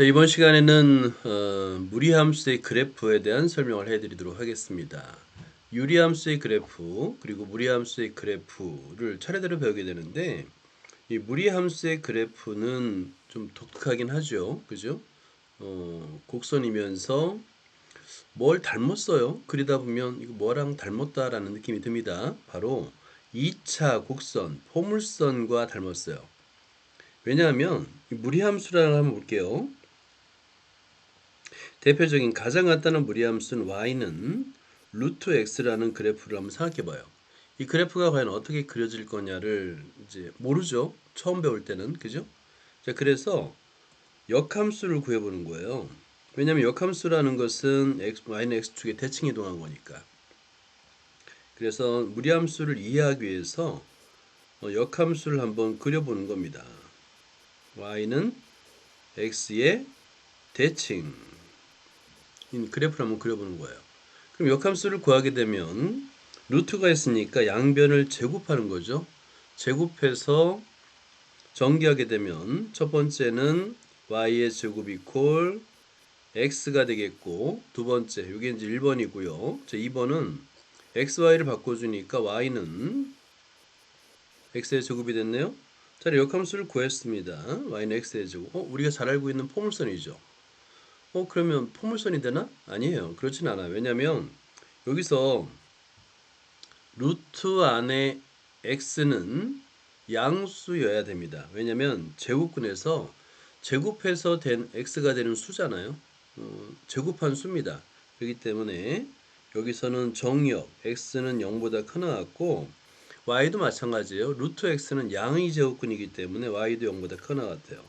자, 이번 시간에는 무리함수의 그래프에 대한 설명을 해드리도록 하겠습니다. 유리함수의 그래프 그리고 무리함수의 그래프를 차례대로 배우게 되는데, 이 무리함수의 그래프는 좀 독특하긴 하죠, 그죠? 곡선이면서 뭘 닮았어요. 그리다 보면 이거 뭐랑 닮았다라는 느낌이 듭니다. 바로 2차 곡선 포물선과 닮았어요. 왜냐하면 이 무리함수라는 걸 한번 볼게요. 대표적인 가장 간단한 무리함수는 y는 루트 x라는 그래프를 한번 생각해 봐요. 이 그래프가 과연 어떻게 그려질 거냐를 이제 모르죠. 처음 배울 때는. 그죠? 자, 그래서 역함수를 구해 보는 거예요. 왜냐하면 역함수라는 것은 y는 x축의 대칭 이동한 거니까. 그래서 무리함수를 이해하기 위해서 역함수를 한번 그려보는 겁니다. y는 x의 대칭 그래프를 한번 그려보는 거예요. 그럼 역함수를 구하게 되면 루트가 있으니까 양변을 제곱하는 거죠. 제곱해서 전개하게 되면 첫 번째는 y의 제곱 이퀄 x가 되겠고, 두 번째 이게 이제 1번이고요. 자, 2번은 xy를 바꿔주니까 y는 x의 제곱이 됐네요. 자, 역함수를 구했습니다. y는 x의 제곱. 우리가 잘 알고 있는 포물선이죠. 그러면 포물선이 되나? 아니에요. 그렇진 않아요. 왜냐면 여기서 루트 안에 x는 양수여야 됩니다. 왜냐면 제곱근에서 제곱해서 된 x가 되는 수잖아요. 제곱한 수입니다. 그렇기 때문에 여기서는 정역 x는 0보다 큰 것 같고, y도 마찬가지예요. 루트 x는 양의 제곱근이기 때문에 y도 0보다 큰 것 같아요.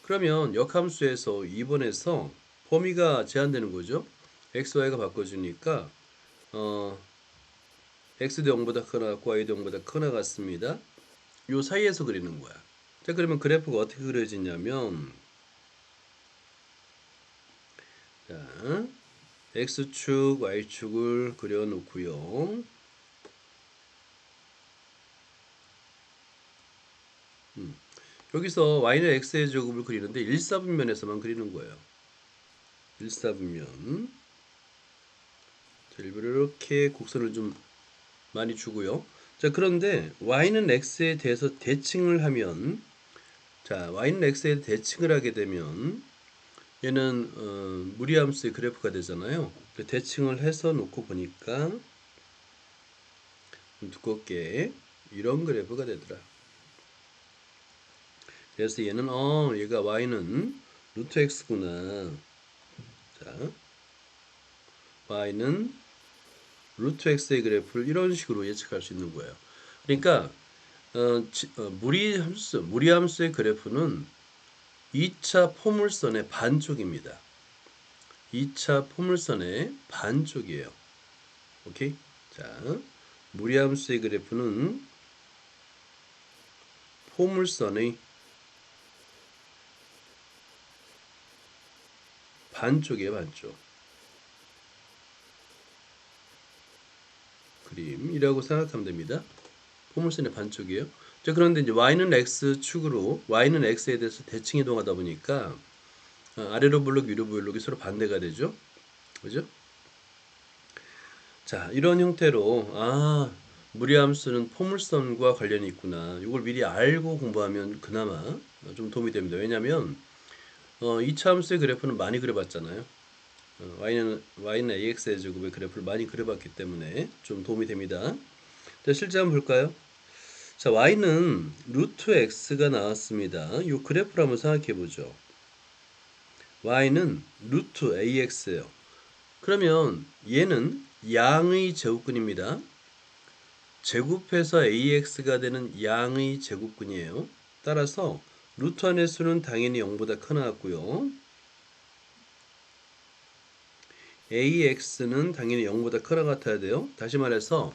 그러면 역함수에서 2번에서 범위가 제한되는 거죠. x, y가 바꿔주니까 x도 0보다 크나 같고 y도 0보다 크나 같습니다. 요 사이에서 그리는 거야. 자, 그러면 그래프가 어떻게 그려지냐면, 자, x축, y축을 그려 놓고요. 여기서 y는 x의 제곱을 그리는데 1사분면에서만 그리는 거예요. 1사분면. 자, 일부러 이렇게 곡선을 좀 많이 주고요. 자, 그런데 y는 x에 대해서 대칭을 하면, 자, y는 x에 대칭을 하게 되면 얘는 무리함수의 그래프가 되잖아요. 대칭을 해서 놓고 보니까 두껍게 이런 그래프가 되더라. 그래서 얘는 얘가 y는 루트 x구나. 자, y는 루트 x의 그래프를 이런 식으로 예측할 수 있는 거예요. 그러니까 무리함수의 그래프는 2차 포물선의 반쪽입니다. 2차 포물선의 반쪽이에요. 오케이? 자, 무리함수의 그래프는 포물선의 반쪽이에요, 반쪽. 그림이라고 생각하면 됩니다. 포물선의 반쪽이에요. 자, 그런데 이제 y는 x축으로, y는 x에 대해서 대칭 이동하다 보니까 아래로 볼록, 위로 볼록이 서로 반대가 되죠. 그죠? 자, 이런 형태로 무리함수는 포물선과 관련이 있구나. 이걸 미리 알고 공부하면 그나마 좀 도움이 됩니다. 왜냐하면 2차 함수의 그래프는 많이 그려봤잖아요. y는 ax의 제곱의 그래프를 많이 그려봤기 때문에 좀 도움이 됩니다. 자, 실제 한번 볼까요? 자, y는 루트 x가 나왔습니다. 이 그래프를 한번 생각해 보죠. y는 루트 ax예요. 그러면 얘는 양의 제곱근입니다. 제곱해서 ax가 되는 양의 제곱근이에요. 따라서 루트 안의 수는 당연히 0보다 크나 같고요. ax는 당연히 0보다 크나 같아야 돼요. 다시 말해서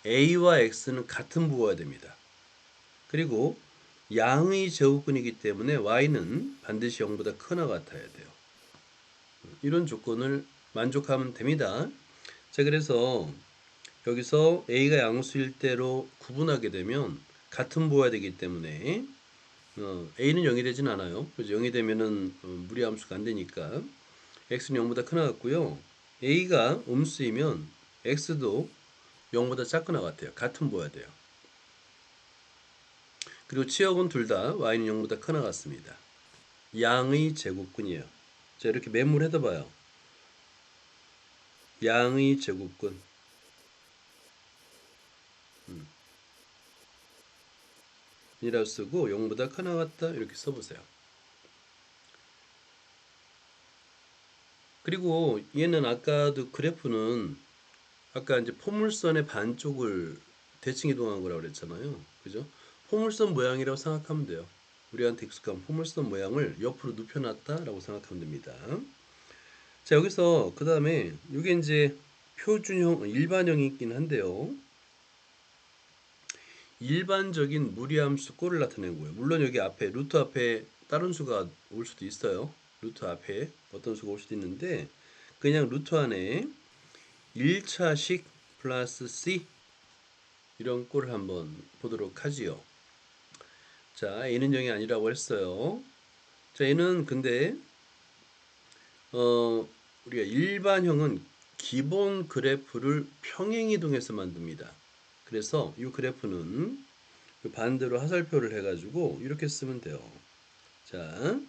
a와 x는 같은 부호가 됩니다. 그리고 양의 제곱근이기 때문에 y는 반드시 0보다 크나 같아야 돼요. 이런 조건을 만족하면 됩니다. 자, 그래서 여기서 a가 양수일 때로 구분하게 되면 같은 부호가 되기 때문에 a는 0이 되진 않아요. 그래서 0이 되면은 무리함수가 안 되니까 x는 0보다 큰 것 같고요. a가 음수이면 x도 0보다 작은 것 같아요. 같은 보여야 돼요. 그리고 치역은 둘 다 y는 0보다 큰 것 같습니다. 양의 제곱근이에요. 자, 이렇게 매물해도 봐요. 양의 제곱근 이라고 쓰고 0보다 큰 것 같다 이렇게 써보세요. 그리고 얘는 아까도 그래프는 아까 이제 포물선의 반쪽을 대칭 이동한 거라고 그랬잖아요. 그죠? 포물선 모양이라고 생각하면 돼요. 우리한테 익숙한 포물선 모양을 옆으로 눕혀놨다라고 생각하면 됩니다. 자, 여기서 그 다음에 이게 이제 표준형, 일반형이 있긴 한데요. 일반적인 무리함수 꼴을 나타낸 거예요. 물론 여기 앞에 루트 앞에 다른 수가 올 수도 있어요. 루트 앞에 어떤 수가 올 수도 있는데 그냥 루트 안에 1차식 플러스 C 이런 꼴을 한번 보도록 하지요. 자, A는 0이 아니라고 했어요. 자, 얘는 근데 우리가 일반형은 기본 그래프를 평행이동해서 만듭니다. 그래서 이 그래프는 반대로 하살표를 해가지고 이렇게 쓰면 돼요. 자,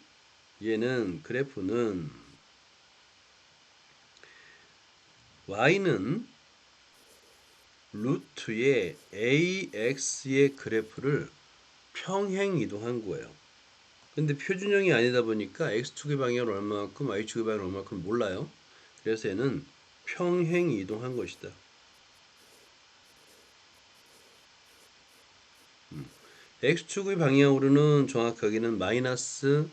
얘는 그래프는 y는 루트의 ax의 그래프를 평행 이동한 거예요. 근데 표준형이 아니다 보니까 x축의 방향을 얼마만큼 y축의 방향을 얼마만큼 몰라요. 그래서 얘는 평행 이동한 것이다. x축의 방향으로는 정확하게는 마이너스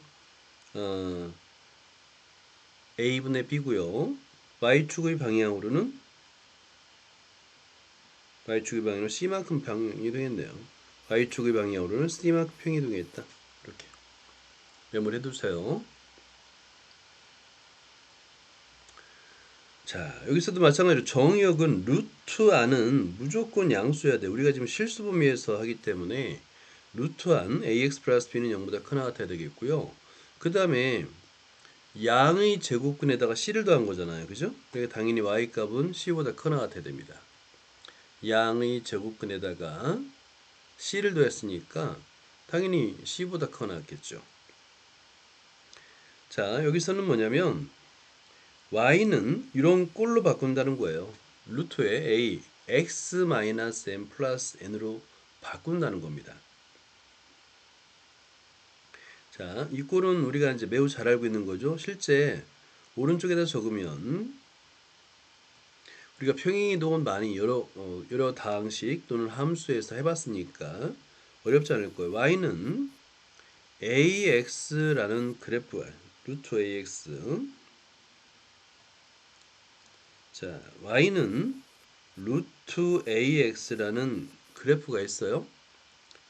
a분의 b고요. y축의 방향으로는 c만큼 평행 이동했네요. y축의 방향으로는 c만큼 평행 이동했다. 이렇게 메모를 해두세요. 자, 여기서도 마찬가지로 정의역은 루트 안은 무조건 양수여야 돼. 우리가 지금 실수 범위에서 하기 때문에 루트 안 ax 플러스 b는 0보다 크나 같아야 되겠고요. 그 다음에 양의 제곱근에다가 c를 더한 거잖아요. 그죠? 그러니까 당연히 y 값은 c보다 크나 같아야 됩니다. 양의 제곱근에다가 c를 더했으니까 당연히 c보다 크나 같겠죠. 자, 여기서는 뭐냐면 y는 이런 꼴로 바꾼다는 거예요. 루트에 a x-m 플러스 n으로 바꾼다는 겁니다. 자, 이 꼴은 우리가 이제 매우 잘 알고 있는 거죠. 실제 오른쪽에다 적으면 우리가 평행이동은 많이 여러 다항식 또는 함수에서 해봤으니까 어렵지 않을 거예요. y는 ax라는 그래프가 루트 ax 자, y는 루트 ax라는 그래프가 있어요.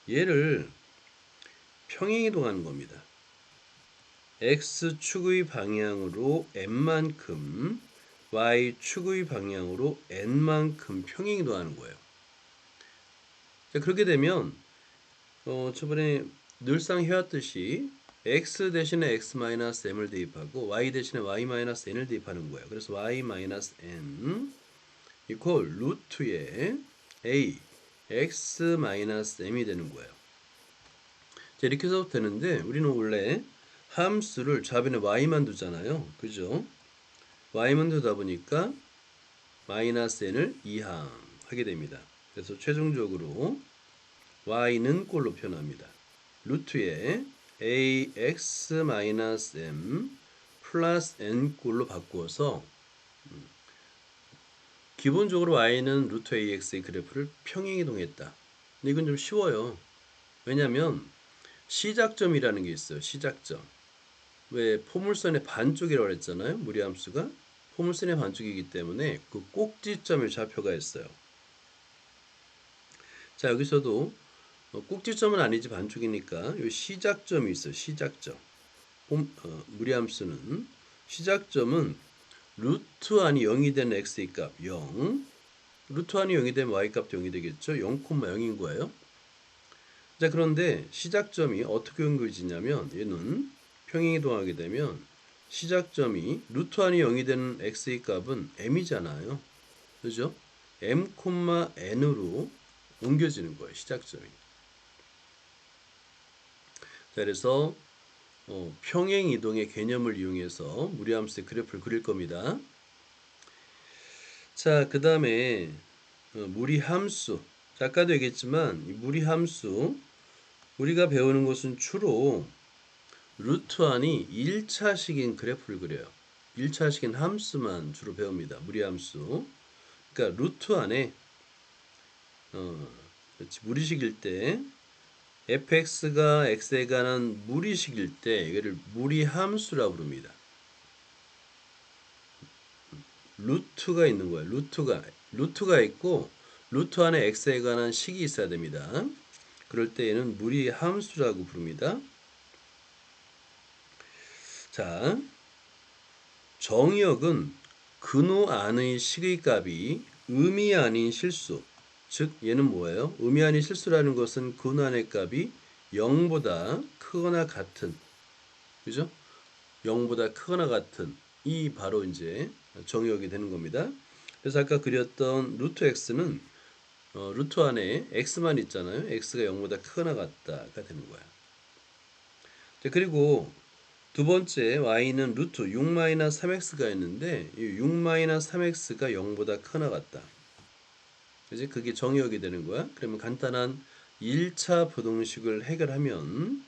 얘를 평행이동하는 겁니다. x축의 방향으로 m만큼 y축의 방향으로 n만큼 평행이동하는 거예요. 자, 그렇게 되면 저번에 늘상 해왔듯이 x 대신에 x-m을 대입하고 y 대신에 y-n을 대입하는 거예요. 그래서 y-n 이퀄 루트의 a x-m이 되는 거예요. 자, 이렇게 해서 되는데 우리는 원래 함수를 좌변에 y만 두잖아요. 그죠? y만 두다 보니까 마이너스 n을 이항하게 됩니다. 그래서 최종적으로 y는 꼴로 표현합니다. 루트에 ax-m 플러스 n 꼴로 바꾸어서 기본적으로 y는 루트 ax의 그래프를 평행이동했다. 근데 이건 좀 쉬워요. 왜냐하면 시작점이라는 게 있어요. 시작점. 왜 포물선의 반쪽이라고 했잖아요. 무리함수가 포물선의 반쪽이기 때문에 그 꼭지점의 좌표가 있어요. 자, 여기서도 꼭지점은 아니지 반쪽이니까 이 시작점이 있어요. 시작점. 무리함수는 시작점은 루트 안이 0이 된 x의 값 0, 루트 안이 0이 되면 y 값도 0이 되겠죠. 0,0인 거예요. 자, 그런데 시작점이 어떻게 옮겨지냐면 얘는 평행이동하게 되면 시작점이 루트 안이 0이 되는 x의 값은 m이잖아요. 그죠? m, n으로 옮겨지는 거예요. 시작점이. 자, 그래서 평행이동의 개념을 이용해서 무리함수의 그래프를 그릴 겁니다. 자, 그 다음에 무리함수. 자, 아까도 얘기했지만 이 무리함수 우리가 배우는 것은 주로 루트 안이 1차식인 그래프를 그려요. 1차식인 함수만 주로 배웁니다. 무리함수. 그러니까 루트 안에 그렇지, 무리식일 때 fx가 x에 관한 무리식일 때 이거를 무리함수라고 부릅니다. 루트가 있는 거예요. 루트가 있고 루트 안에 x에 관한 식이 있어야 됩니다. 그럴 때 얘는 무리함수라고 부릅니다. 자, 정의역은 근호 안의 식의 값이 의미 아닌 실수, 즉 얘는 뭐예요? 의미 아닌 실수라는 것은 근호 안의 값이 0보다 크거나 같은, 그죠? 0보다 크거나 같은 이 바로 이제 정의역이 되는 겁니다. 그래서 아까 그렸던 루트 x는 루트 안에 x만 있잖아요. x가 0보다 크거나 같다가 되는 거야. 자, 그리고 두 번째 y는 루트 6-3x가 있는데 이 6-3x가 0보다 크거나 같다. 그지? 그게 정의역이 되는 거야. 그러면 간단한 1차 부등식을 해결하면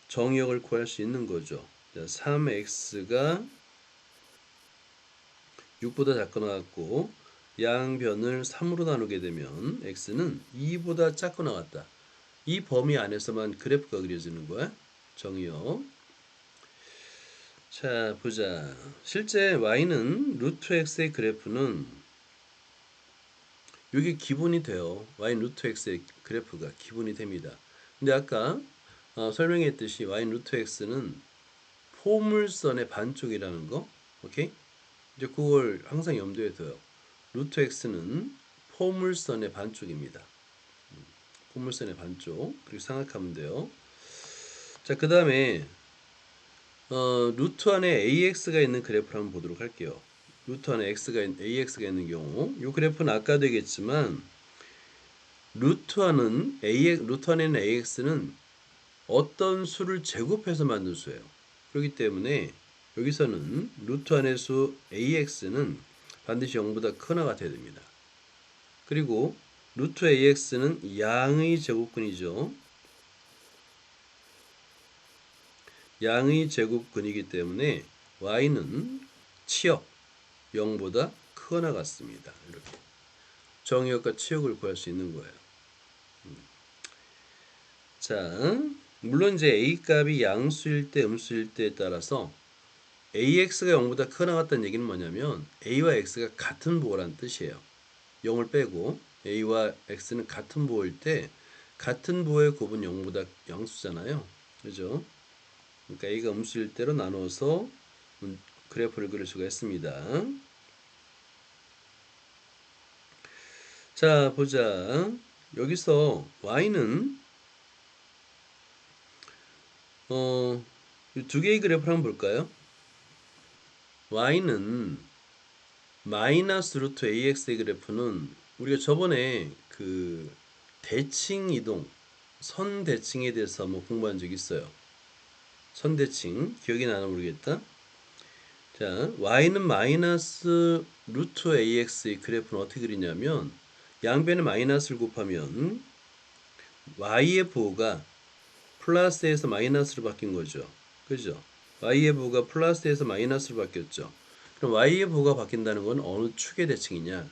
정의역을 구할 수 있는 거죠. 자, 3x가 6보다 작거나 같고 양변을 3으로 나누게 되면 x는 2보다 작거나 같다. 이 범위 안에서만 그래프가 그려지는 거야. 정의역. 자, 보자. 실제 y는 루트 x의 그래프는 이게 기본이 돼요. y 루트 x의 그래프가 기본이 됩니다. 근데 아까 설명했듯이 y 루트 x는 포물선의 반쪽이라는 거, 오케이? 이제 그걸 항상 염두에 둬요. 루트 x는 포물선의 반쪽입니다. 포물선의 반쪽. 그렇게 생각하면 돼요. 자, 그 다음에 루트 안에 AX가 있는 그래프를 한번 보도록 할게요. 루트 안에 AX가 있는 경우 이 그래프는 아까도 얘기했지만 루트 안에는 AX는 어떤 수를 제곱해서 만든 수예요. 그렇기 때문에 여기서는 루트 안의 수 AX는 반드시 0보다 크거나 같아야 됩니다. 그리고 루트 AX는 양의 제곱근이죠. 양의 제곱근이기 때문에 y는 치역 0보다 크거나 같습니다. 이렇게 정의역과 치역을 구할 수 있는 거예요. 자, 물론 이제 a 값이 양수일 때 음수일 때에 따라서 ax가 0보다 크거나 같다는 얘기는 뭐냐면 a와 x가 같은 부호라는 뜻이에요. 0을 빼고 a와 x는 같은 부호일 때 같은 부호의 곱은 0보다 양수잖아요. 그죠? 그러니까 a가 음수일 때로 나눠서 그래프를 그릴 수가 있습니다. 자, 보자. 여기서 y는 두 개의 그래프를 한번 볼까요? y는 마이너스 루트 ax의 그래프는 우리가 저번에 그 대칭 이동, 선 대칭에 대해서 한번 공부한 적 있어요. 선 대칭 기억이 나나 모르겠다. 자, y는 마이너스 루트 ax의 그래프는 어떻게 그리냐면 양변에 마이너스를 곱하면 y의 부호가 플러스에서 마이너스로 바뀐 거죠. 그죠? y의 부호가 플러스에서 마이너스로 바뀌었죠. 그럼 y의 부호가 바뀐다는 건 어느 축의 대칭이냐?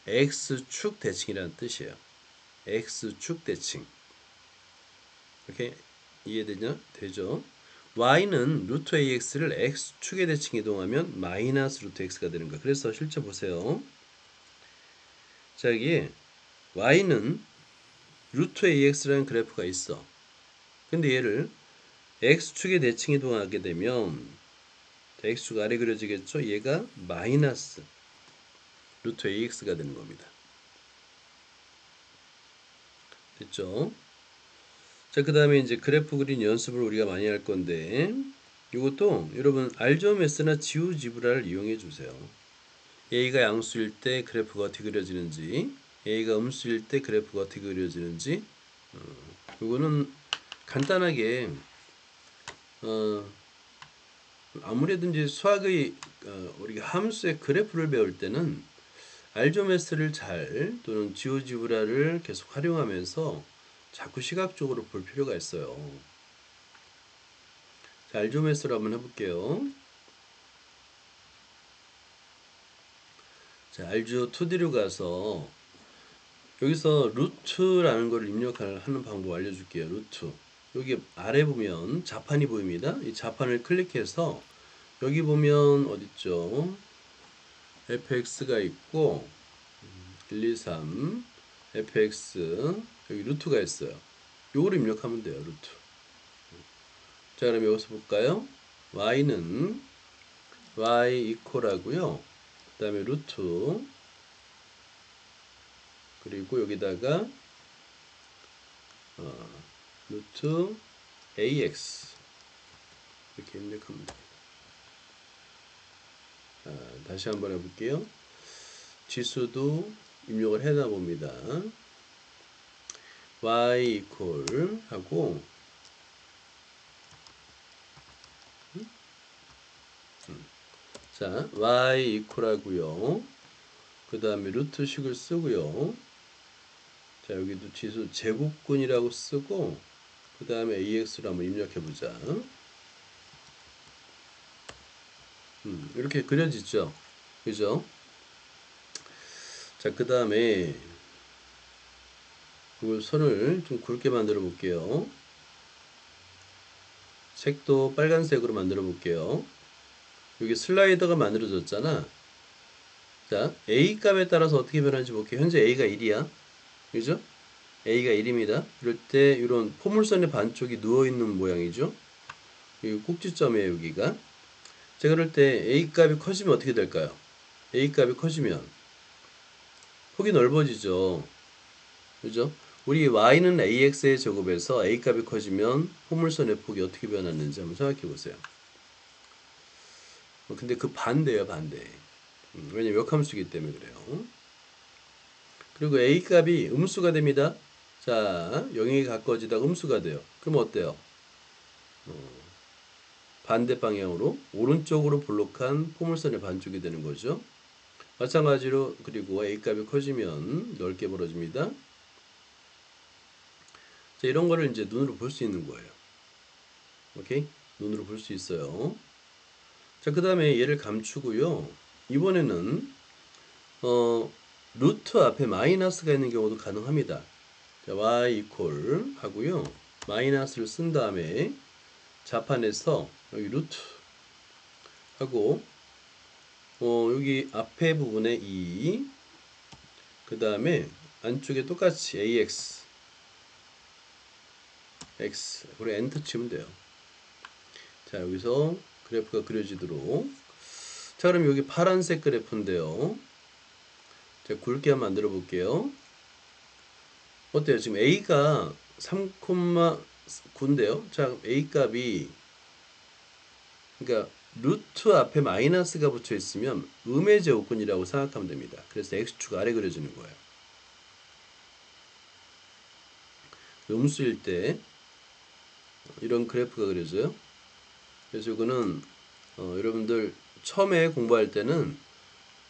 x축 대칭이라는 뜻이에요. x축 대칭. 이렇게 이해되냐? 되죠? y는 루트 ax를 x축의 대칭 이동하면 마이너스 루트 x가 되는 거야. 그래서 실제 보세요. 자, 여기 y는 루트 ax라는 그래프가 있어. 근데 얘를 x축의 대칭 이동하게 되면 x축 아래 그려지겠죠? 얘가 마이너스 루트 ax가 되는 겁니다. 됐죠? 자, 그 다음에 이제 그래프 그린 연습을 우리가 많이 할 건데, 이것도 여러분 알조메스나 지우지브라를 이용해 주세요. A가 양수일 때 그래프가 어떻게 그려지는지, A가 음수일 때 그래프가 어떻게 그려지는지, 이거는 간단하게 아무래도 이제 수학의 우리가 함수의 그래프를 배울 때는 알조메스를 잘 또는 지오지브라를 계속 활용하면서 자꾸 시각적으로 볼 필요가 있어요. 자, 알조메스로 한번 해볼게요. 자, 알조 2D로 가서 여기서 루트라는 걸 입력하는 방법 알려줄게요. 루트. 여기 아래 보면 자판이 보입니다. 이 자판을 클릭해서 여기 보면 어딨죠? fx가 있고 1, 2, 3 fx 여기 루트가 있어요. 요거를 입력하면 돼요. 루트. 자, 그럼 여기서 볼까요? y는 y 이퀄하고요. 그 다음에 루트 그리고 여기다가 루트 ax 이렇게 입력하면 돼요. 다시 한번 해볼게요. 지수도 입력을 해놔 봅니다. y 이퀄 하고 자 y 이퀄하고요. 그 다음에 루트식을 쓰고요. 자 여기도 지수 제곱근이라고 쓰고 그 다음에 ax를 한번 입력해 보자. 이렇게 그려지죠. 그죠? 자 그 다음에 이 선을 좀 굵게 만들어 볼게요. 색도 빨간색으로 만들어 볼게요. 여기 슬라이더가 만들어졌잖아. 자, A 값에 따라서 어떻게 변하는지 볼게요. 현재 A가 1이야. 그죠? A가 1입니다. 이럴 때 이런 포물선의 반쪽이 누워있는 모양이죠. 이 꼭지점이에요, 여기가. 자, 그럴 때 A 값이 커지면 어떻게 될까요? A 값이 커지면 폭이 넓어지죠. 그죠? 우리 Y는 AX의 제곱에서 A 값이 커지면 포물선의 폭이 어떻게 변하는지 한번 생각해 보세요. 근데 그 반대예요, 반대. 왜냐면 역함수이기 때문에 그래요. 그리고 A 값이 음수가 됩니다. 자, 0에 가까워지다가 음수가 돼요. 그럼 어때요? 반대 방향으로 오른쪽으로 볼록한 포물선의 반쪽이 되는 거죠. 마찬가지로 그리고 A 값이 커지면 넓게 벌어집니다. 자, 이런 거를 이제 눈으로 볼 수 있는 거예요. 오케이? 눈으로 볼 수 있어요. 자, 그 다음에 얘를 감추고요. 이번에는 루트 앞에 마이너스가 있는 경우도 가능합니다. 자, y 이퀄 하고요. 마이너스를 쓴 다음에 자판에서 여기 루트 하고 여기 앞에 부분에 2 그 다음에 안쪽에 똑같이 ax x 그리고 엔터 치면 돼요. 자, 여기서 그래프가 그려지도록. 자, 그럼 여기 파란색 그래프인데요. 자, 굵게 한번 만들어 볼게요. 어때요? 지금 a가 3,9인데요. 자, a 값이 그러니까 루트 앞에 마이너스가 붙여 있으면 음의 제곱근이라고 생각하면 됩니다. 그래서 x축 아래 그려지는 거예요. 음수일 때 이런 그래프가 그려져요. 그래서 이거는 여러분들 처음에 공부할 때는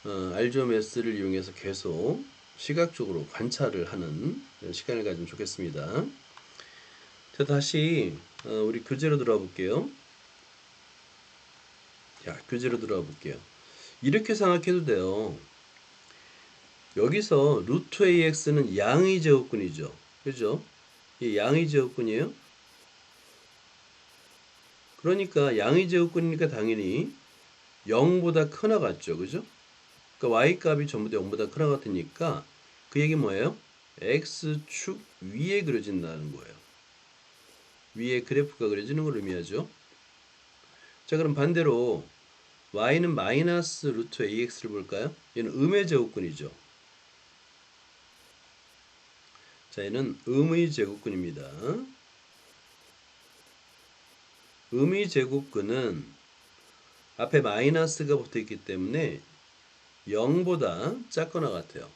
알조메스를 이용해서 계속 시각적으로 관찰을 하는 시간을 가지면 좋겠습니다. 자, 다시 우리 교재로 들어와 볼게요. 자, 교재로 들어와 볼게요. 이렇게 생각해도 돼요. 여기서 루트 AX는 양의 제곱근이죠. 그죠? 이 양의 제곱근이에요. 그러니까 양의 제곱근이니까 당연히 0보다 크나 같죠. 그죠? 그러니까 y 값이 전부 다 0보다 크나 같으니까 그 얘기 뭐예요? x축 위에 그려진다는 거예요. 위에 그래프가 그려지는 걸 의미하죠. 자, 그럼 반대로 y는 마이너스 루트 ax를 볼까요? 얘는 음의 제곱근이죠. 자, 얘는 음의 제곱근입니다. 음의 제곱근은 앞에 마이너스가 붙어있기 때문에 0보다 작거나 같아요.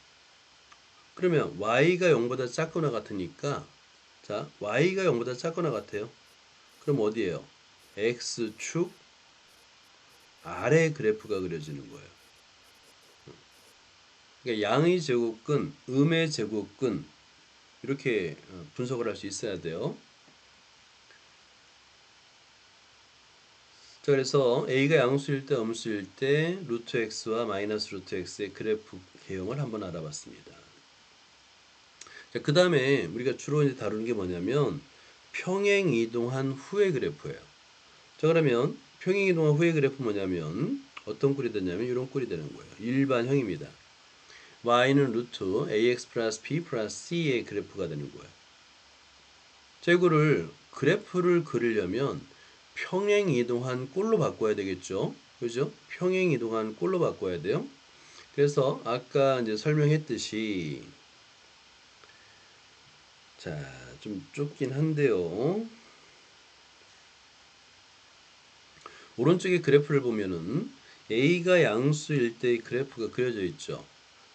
그러면 y가 0보다 작거나 같으니까 자 y가 0보다 작거나 같아요. 그럼 어디에요? x축 아래 그래프가 그려지는 거예요. 그러니까 양의 제곱근, 음의 제곱근 이렇게 분석을 할 수 있어야 돼요. 자, 그래서 a가 양수일 때 음수일 때 루트 x와 마이너스 루트 x의 그래프 개형을 한번 알아봤습니다. 자, 그 다음에 우리가 주로 이제 다루는 게 뭐냐면 평행 이동한 후의 그래프예요. 자, 그러면 평행 이동한 후의 그래프 뭐냐면 어떤 꼴이 되냐면 이런 꼴이 되는 거예요. 일반형입니다. y는 루트 ax 플러스 b 플러스 c의 그래프가 되는 거예요. 자, 이거를 그래프를 그리려면 평행 이동한 꼴로 바꿔야 되겠죠. 그죠? 평행 이동한 꼴로 바꿔야 돼요. 그래서 아까 이제 설명했듯이 자, 좀 좁긴 한데요. 오른쪽에 그래프를 보면은 a가 양수일 때의 그래프가 그려져 있죠.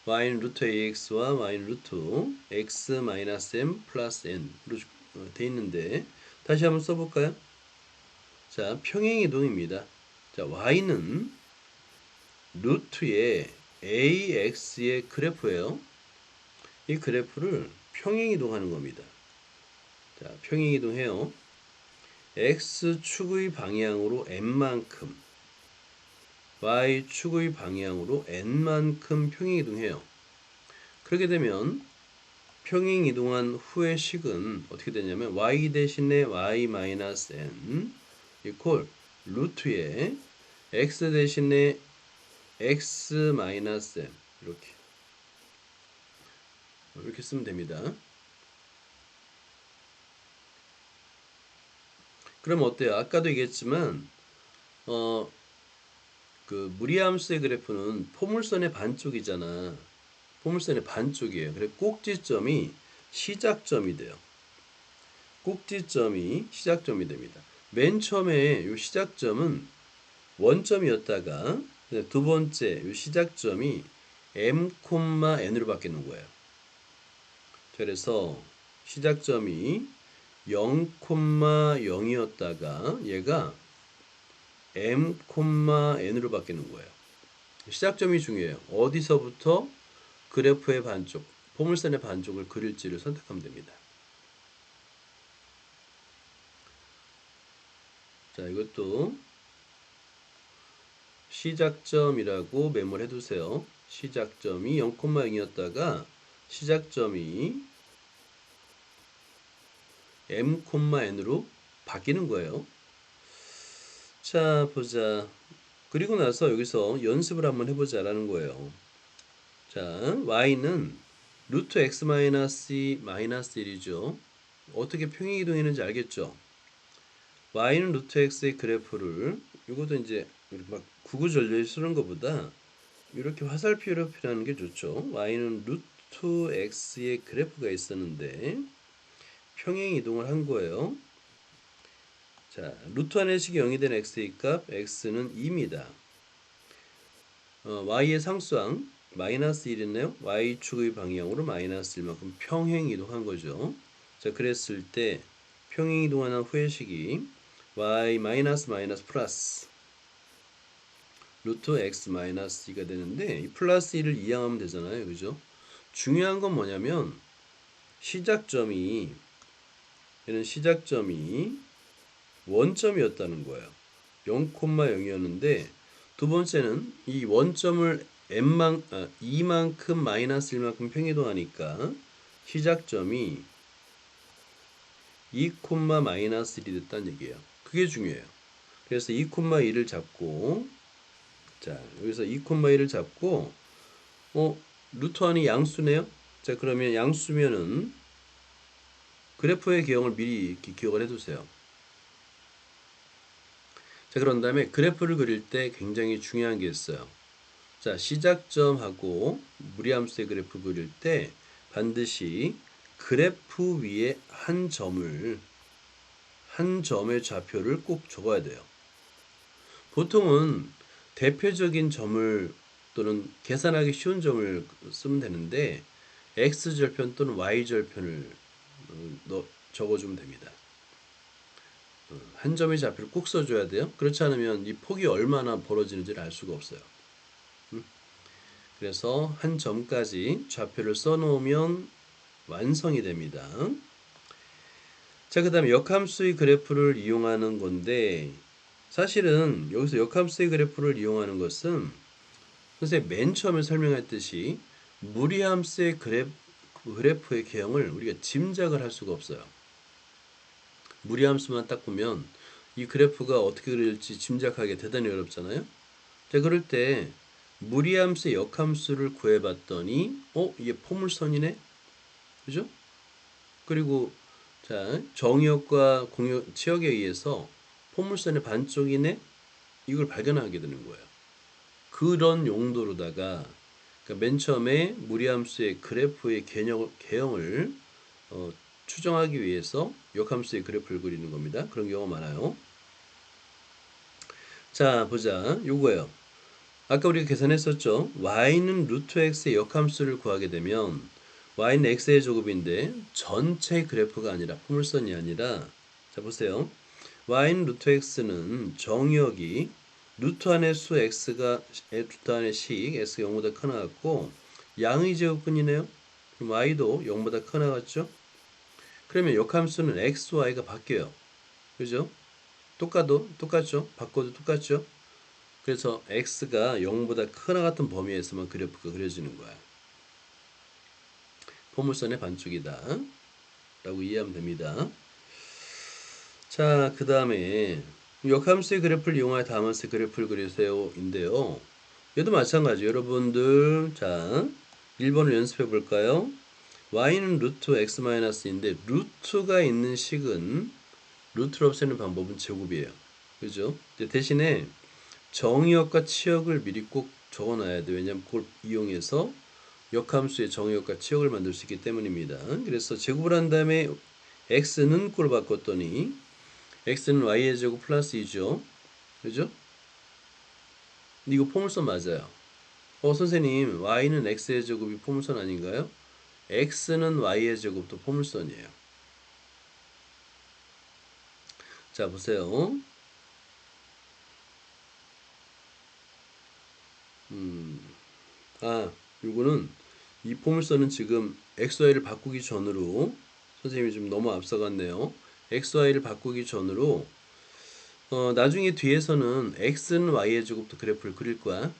y는 루트 ax와 y는 루트 x 마이너스 m 플러스 n로 돼 있는데 다시 한번 써볼까요? 자, 평행이동입니다. 자, y는 루트의 ax의 그래프예요. 이 그래프를 평행이동하는 겁니다. 자, 평행이동해요. x축의 방향으로 n만큼 y축의 방향으로 n만큼 평행이동해요. 그렇게 되면 평행이동한 후의 식은 어떻게 되냐면 y 대신에 y 마이너스 n 이퀄 루트에 x 대신에 x 마이너스 n 이렇게 쓰면 됩니다. 그럼 어때요? 아까도 얘기했지만 그 무리함수의 그래프는 포물선의 반쪽이잖아. 포물선의 반쪽이에요. 그래 꼭지점이 시작점이 돼요. 꼭지점이 시작점이 됩니다. 맨 처음에 이 시작점은 원점이었다가 두 번째 이 시작점이 m, n으로 바뀌는 거예요. 그래서 시작점이 0, 0이었다가 얘가 m, n으로 바뀌는 거예요. 시작점이 중요해요. 어디서부터 그래프의 반쪽, 포물선의 반쪽을 그릴지를 선택하면 됩니다. 자, 이것도 시작점이라고 메모를 해두세요. 시작점이 0, 0이었다가 시작점이 m, n으로 바뀌는 거예요. 자, 보자. 그리고 나서 여기서 연습을 한번 해보자라는 거예요. 자, y는 루트 x 마이너스 마이너스 1이죠. 어떻게 평행이동했는지 알겠죠? y는 루트 x의 그래프를 이것도 이제 막 구구절절 쓰는 것보다 이렇게 화살표로 표현하는 게 좋죠. y는 루트 x의 그래프가 있었는데 평행 이동을 한 거예요. 자, 루트 안의식이 0이 된 x의 값 x는 2입니다. y의 상수항 마이너스 1이네요. y축의 방향으로 마이너스 1만큼 평행 이동한 거죠. 자, 그랬을 때 평행 이동하는 후의 식이 y 마이너스 마이너스 플러스 루트 x 마이너스 2가 되는데 이 플러스 1을 이항하면 되잖아요. 그죠? 중요한 건 뭐냐면 시작점이 얘는 시작점이 원점이었다는 거예요. 0,0이었는데 두 번째는 이 원점을 2만큼 마이너스 1만큼 평이동하니까 시작점이 2, 마이너스 1이 됐다는 얘기예요. 그게 중요해요. 그래서 2,1을 잡고 자, 여기서 2,1을 잡고 루트 안이 양수네요. 자, 그러면 양수면은 그래프의 개형을 미리 기억을 해두세요. 자, 그런 다음에 그래프를 그릴 때 굉장히 중요한 게 있어요. 자, 시작점하고 무리함수의 그래프 그릴 때 반드시 그래프 위에 한 한 점의 좌표를 꼭 적어야 돼요. 보통은 대표적인 점을 또는 계산하기 쉬운 점을 쓰면 되는데 x절편 또는 y절편을 적어주면 됩니다. 한 점의 좌표를 꼭 써줘야 돼요. 그렇지 않으면 이 폭이 얼마나 벌어지는지를 알 수가 없어요. 그래서 한 점까지 좌표를 써놓으면 완성이 됩니다. 자, 그 다음에 역함수의 그래프를 이용하는 건데 사실은 여기서 역함수의 그래프를 이용하는 것은 선생님 맨 처음에 설명했듯이 무리함수의 그래프의 개형을 우리가 짐작을 할 수가 없어요. 무리함수만 딱 보면 이 그래프가 어떻게 그릴지 짐작하기 대단히 어렵잖아요. 자, 그럴 때 무리함수의 역함수를 구해봤더니 이게 포물선이네? 그죠? 그리고 자, 정의역과 치역에 의해서 포물선의 반쪽이네? 이걸 발견하게 되는 거예요. 그런 용도로다가 그러니까 맨 처음에 무리함수의 그래프의 개형을 추정하기 위해서 역함수의 그래프를 그리는 겁니다. 그런 경우가 많아요. 자, 보자. 요거예요. 아까 우리가 계산했었죠. y는 루트 x의 역함수를 구하게 되면 y는 x의 제곱인데 전체 그래프가 아니라 포물선이 아니라 자 보세요. y는 루트 x는 정의역이 루트 안의 수 x가 루트 안의 식 x가 0보다 크 나갔고 양의 제곱근이네요. 그럼 y도 0보다 크 나갔죠. 그러면 역함수는 x, y가 바뀌어요. 그죠? 똑같죠? 바꿔도 똑같죠? 그래서 x가 0보다 크나 같은 범위에서만 그래프가 그려지는 거야. 포물선의 반쪽이다 라고 이해하면 됩니다. 자, 그 다음에 역함수의 그래프를 이용하여 다함함수의 그래프를 그리세요 인데요. 얘도 마찬가지. 여러분들 자 1번을 연습해 볼까요? y는 루트 x-인데 루트가 있는 식은 루트를 없애는 방법은 제곱이에요. 그죠? 대신에 정의역과 치역을 미리 꼭 적어놔야 돼요. 왜냐하면 그걸 이용해서 역함수의 정의역과 치역을 만들 수 있기 때문입니다. 그래서 제곱을 한 다음에 x는 꼴 바꿨더니 x는 y의 제곱 플러스 2죠. 그죠? 이거 포물선 맞아요. 선생님 y는 x의 제곱이 포물선 아닌가요? x는 y의 제곱도 포물선이에요. 자 보세요. 요거는 이 포물선은 지금 xy를 바꾸기 전으로 선생님이 좀 너무 앞서갔네요. xy를 바꾸기 전으로 나중에 뒤에서는 x는 y의 제곱도 그래프를 그릴 거야.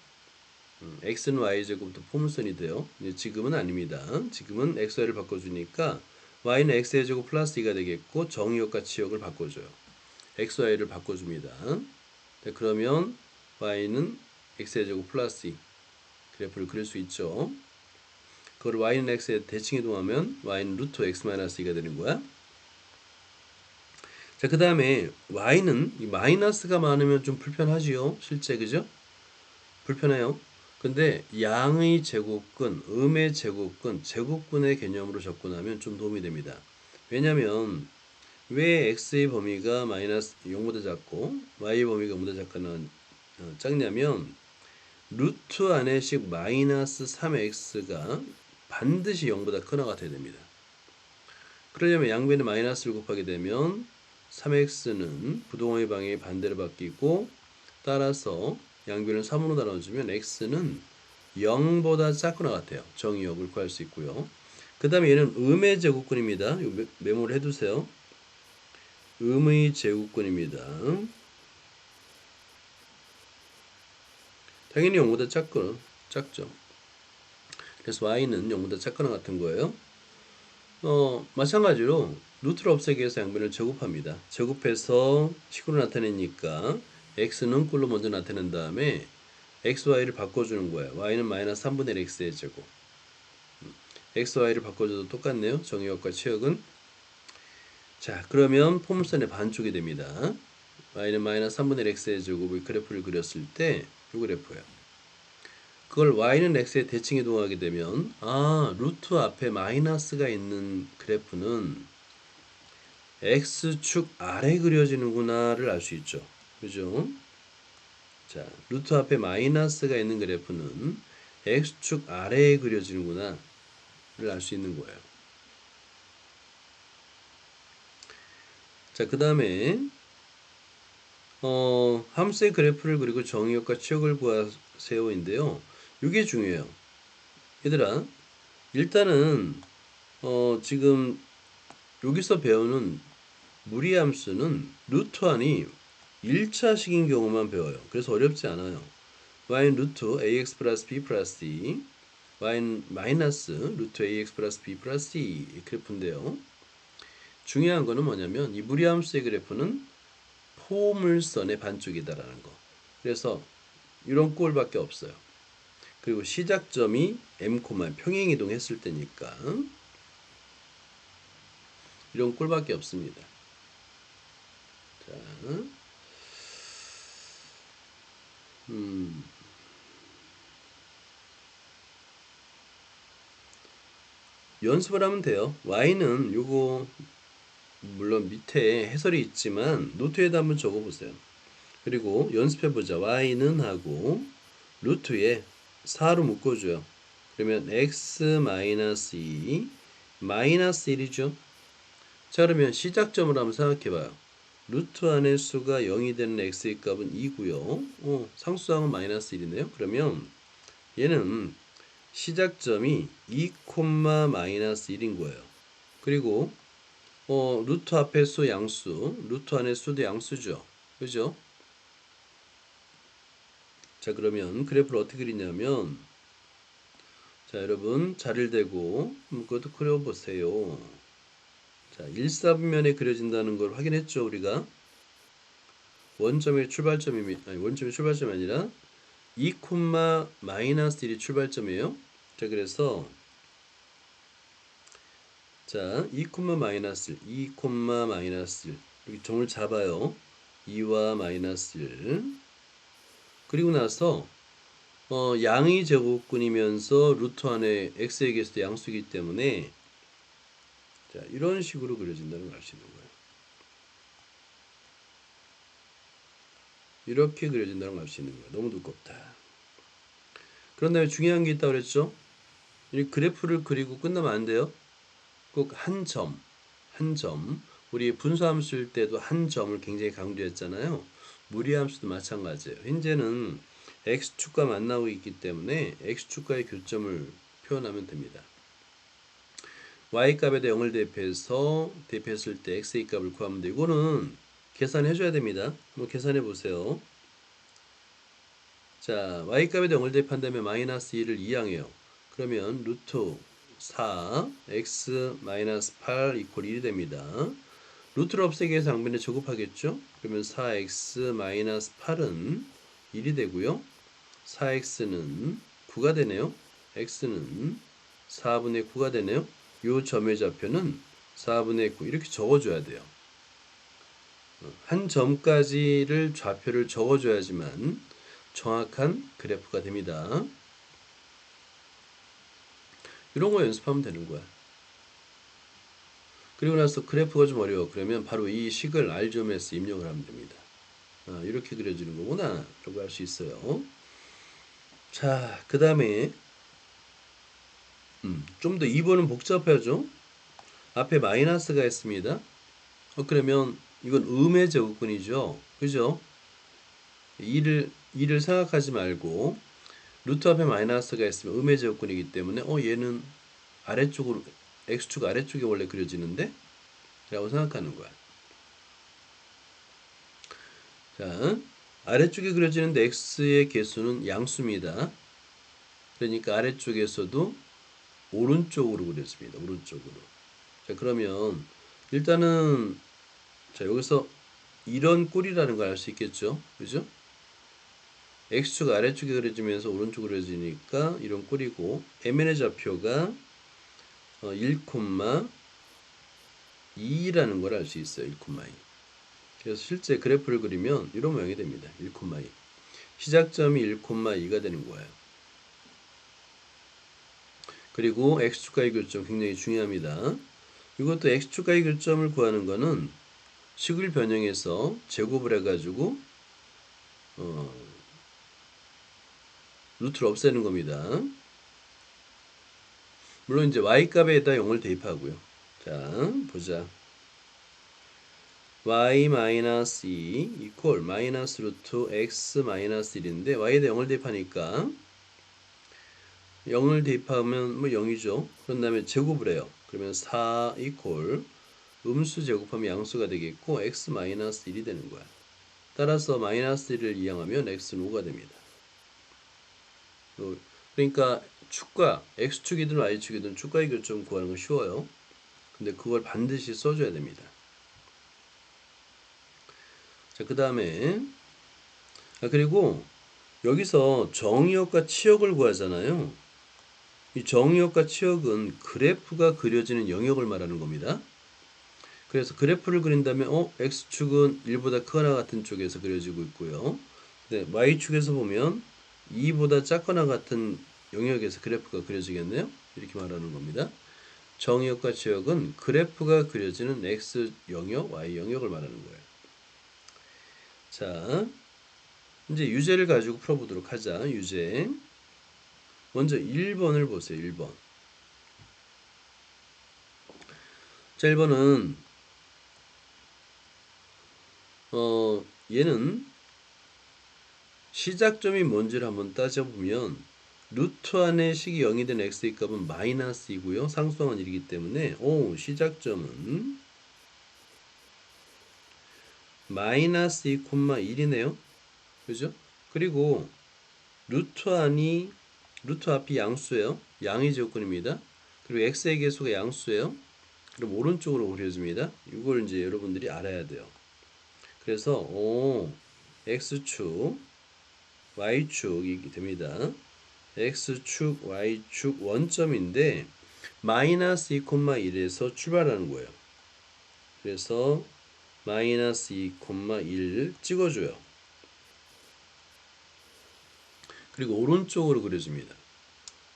x는 y의 제곱도 포물선이 돼요. 지금은 아닙니다. 지금은 xy를 바꿔주니까 y는 x의 제곱 플러스 2가 되겠고 정의역과 치역을 바꿔줘요. xy를 바꿔줍니다. 네, 그러면 y는 x의 제곱 플러스 2 그래프를 그릴 수 있죠. 그걸 y는 x에 대칭 이동하면 y는 루트 x-2가 되는 거야. 자, 그 다음에 y는 이 마이너스가 많으면 좀 불편하지요. 실제 그죠? 불편해요. 근데 양의 제곱근, 음의 제곱근, 제곱근의 개념으로 접근하면 좀 도움이 됩니다. 왜냐면 왜 x의 범위가 마이너스 0보다 작고 y의 범위가 0보다 작냐면 루트 안의 식 마이너스 3x가 반드시 0보다 크나 같아야 됩니다. 그러려면 양변에 마이너스를 곱하게 되면 3x는 부동의 방향이 반대로 바뀌고 따라서 양변을 3으로 나눠주면 x는 0보다 작거나 같아요. 정의역을 구할 수 있고요. 그 다음에 얘는 음의 제곱근입니다. 이거 메모를 해두세요. 음의 제곱근입니다. 당연히 0보다 작죠. 그래서 y는 0보다 작거나 같은 거예요. 마찬가지로 루트를 없애기 위해서 양변을 제곱합니다. 제곱해서 식으로 나타내니까 x는 꼴로 먼저 나타낸 다음에 x, y를 바꿔주는 거예요. y는 마이너스 3분의 1 x의 제곱. x, y를 바꿔줘도 똑같네요. 정의역과 치역은. 자, 그러면 포물선의 반쪽이 됩니다. y는 마이너스 3분의 1 x의 제곱의 그래프를 그렸을 때 이 그래프예요. 그걸 y는 x에 대칭 이동하게 되면 루트 앞에 마이너스가 있는 그래프는 x축 아래 그려지는구나를 알 수 있죠. 그죠? 자, 루트 앞에 마이너스가 있는 그래프는 x축 아래에 그려지는구나를 알 수 있는 거예요. 자, 그 다음에 함수의 그래프를 그리고 정의역과 치역을 구하세요인데요. 이게 중요해요. 얘들아, 일단은 지금 여기서 배우는 무리함수는 루트안이 1차식인 경우만 배워요. 그래서 어렵지 않아요. y는 루트 ax 플러스 b 플러스 d, y는 마이너스 루트 ax 플러스 b 플러스 d 이 그래프인데요. 중요한 거는 뭐냐면 이 무리함수의 그래프는 포물선의 반쪽이다라는 거. 그래서 이런 꼴밖에 없어요. 그리고 시작점이 m, 평행이동했을 때니까 이런 꼴밖에 없습니다. 자, 연습을 하면 돼요. y는 요거 물론 밑에 해설이 있지만 노트에다 한번 적어보세요. 그리고 연습해보자. y는 하고 루트에 4로 묶어줘요. 그러면 x-2 마이너스 1이죠. 자, 그러면 시작점을 한번 생각해봐요. 루트 안의 수가 0이 되는 x의 값은 2고요. 상수항은 마이너스 1이네요. 그러면 얘는 시작점이 2, 마이너스 1인 거예요. 그리고 루트 앞에 수 양수, 루트 안에 수도 양수죠. 그죠? 자, 그러면 그래프를 어떻게 그리냐면, 자, 여러분 자리를 대고 그것도 그려보세요. 자, 1사분면에 그려진다는 걸 확인했죠, 우리가? 원점의 출발점이 아니 원점의 출발점이 아니라 2, 마이너스 1이 출발점이에요. 자, 그래서 자, 2, 마이너스 1, 2, 마이너스 1 여기 점을 잡아요. 2와 마이너스 1. 그리고 나서 양의 제곱근이면서 루트 안에 x의 개수도 양수이기 때문에 자, 이런 식으로 그려진다는 걸 알 수 있는 거예요. 이렇게 그려진다는 걸 알 수 있는 거예요. 너무 두껍다. 그런 다음에 중요한 게 있다고 그랬죠? 이 그래프를 그리고 끝나면 안 돼요. 꼭 한 점, 한 점. 우리 분수함수일 때도 한 점을 굉장히 강조했잖아요. 무리함수도 마찬가지예요. 현재는 x축과 만나고 있기 때문에 x축과의 교점을 표현하면 됩니다. y값에다 0을 대입했을 때 x의 값을 구하면 돼. 이거는 계산해 줘야 됩니다. 한번 계산해 보세요. 자, y값에다 0을 대입한다면 마이너스 2를 이항해요. 그러면 루트 4 x 마이너스 8 이퀄 1이 됩니다. 루트를 없애기 위해서 양변에 제곱하겠죠? 그러면 4x 마이너스 8은 1이 되고요. 4x는 9가 되네요. x는 4분의 9가 되네요. 요 점의 좌표는 4분의 9 이렇게 적어줘야 돼요. 한 점까지를 좌표를 적어줘야지만 정확한 그래프가 됩니다. 이런 거 연습하면 되는 거야. 그리고 나서 그래프가 좀 어려워. 그러면 바로 이 식을 알점에서 입력을 하면 됩니다. 이렇게 그려지는 거구나 라고 할 수 있어요. 자, 그 다음에 좀 더 2번은 복잡하죠. 앞에 마이너스가 있습니다. 그러면 이건 음의 제곱근이죠. 그죠? 2를 생각하지 말고 루트 앞에 마이너스가 있으면 음의 제곱근이기 때문에 얘는 아래쪽으로 x축 아래쪽에 원래 그려지는데 라고 생각하는 거야. 자, 아래쪽에 그려지는데 x의 개수는 양수입니다. 그러니까 아래쪽에서도 오른쪽으로 그려집니다. 오른쪽으로. 자, 그러면 일단은 자, 여기서 이런 꼴이라는 걸 알 수 있겠죠. 그죠? x축 아래쪽에 그려지면서 오른쪽으로 그려지니까 이런 꼴이고 mn의 좌표가 1,2라는 걸 알 수 있어요. 1,2. 그래서 실제 그래프를 그리면 이런 모양이 됩니다. 1,2. 시작점이 1,2가 되는 거예요. 그리고 x축과의 교점 굉장히 중요합니다. 이것도 x축과의 교점을 구하는 거는 식을 변형해서 제곱을 해가지고 루트를 없애는 겁니다. 물론 이제 y값에다 0을 대입하고요. 자, 보자. y-2 이퀄 마이너스 루트 x 마이너스 1인데 y에다 0을 대입하니까 0을 대입하면 뭐 0이죠. 그런 다음에 제곱을 해요. 그러면 4 이퀄 음수 제곱하면 양수가 되겠고 x 마이너스 1이 되는 거야. 따라서 마이너스 1을 이항하면 x는 5가 됩니다. 그러니까 축과 x축이든 y축이든 축과의 교점 구하는 건 쉬워요. 근데 그걸 반드시 써줘야 됩니다. 자, 그 다음에 그리고 여기서 정의역과 치역을 구하잖아요. 이 정의역과 치역은 그래프가 그려지는 영역을 말하는 겁니다. 그래서 그래프를 그린다면 x축은 1보다 크거나 같은 쪽에서 그려지고 있고요. 네, y축에서 보면 2보다 작거나 같은 영역에서 그래프가 그려지겠네요. 이렇게 말하는 겁니다. 정의역과 치역은 그래프가 그려지는 x 영역, y 영역을 말하는 거예요. 자, 이제 유제를 가지고 풀어보도록 하자. 유제. 먼저 1번을 보세요. 1번. 자, 1번은 얘는 시작점이 뭔지를 한번 따져보면 루트 안에 식이 0이 된 x의 값은 마이너스 2고요. 상수항은 1이기 때문에 시작점은 마이너스 2, 1이네요. 그죠? 그리고 루트 앞이 양수예요. 양의 제곱근입니다. 그리고 x의 개수가 양수예요. 그럼 오른쪽으로 그려집니다. 이걸 이제 여러분들이 알아야 돼요. 그래서 x축, y축이 됩니다. x축, y축 원점인데 마이너스 2, 1에서 출발하는 거예요. 그래서 마이너스 2, 1 찍어줘요. 그리고 오른쪽으로 그려줍니다.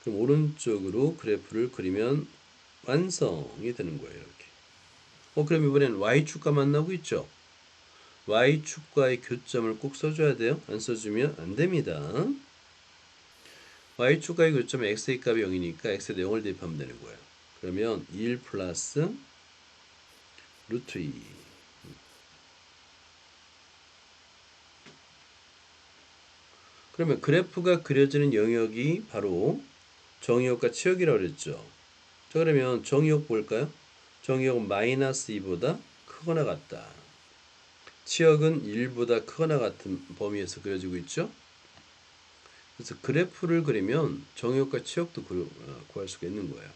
그럼 오른쪽으로 그래프를 그리면 완성이 되는 거예요. 이렇게. 그럼 이번엔 y축과 만나고 있죠. y축과의 교점을 꼭 써줘야 돼요. 안 써주면 안 됩니다. y축과의 교점은 x의 값이 0이니까 x에다 0을 대입하면 되는 거예요. 그러면 1 플러스 루트 2. 그러면 그래프가 그려지는 영역이 바로 정의역과 치역이라고 그랬죠. 자, 그러면 정의역 볼까요? 정의역은 마이너스 2보다 크거나 같다. 치역은 1보다 크거나 같은 범위에서 그려지고 있죠. 그래서 그래프를 그리면 정의역과 치역도 구할 수가 있는 거예요.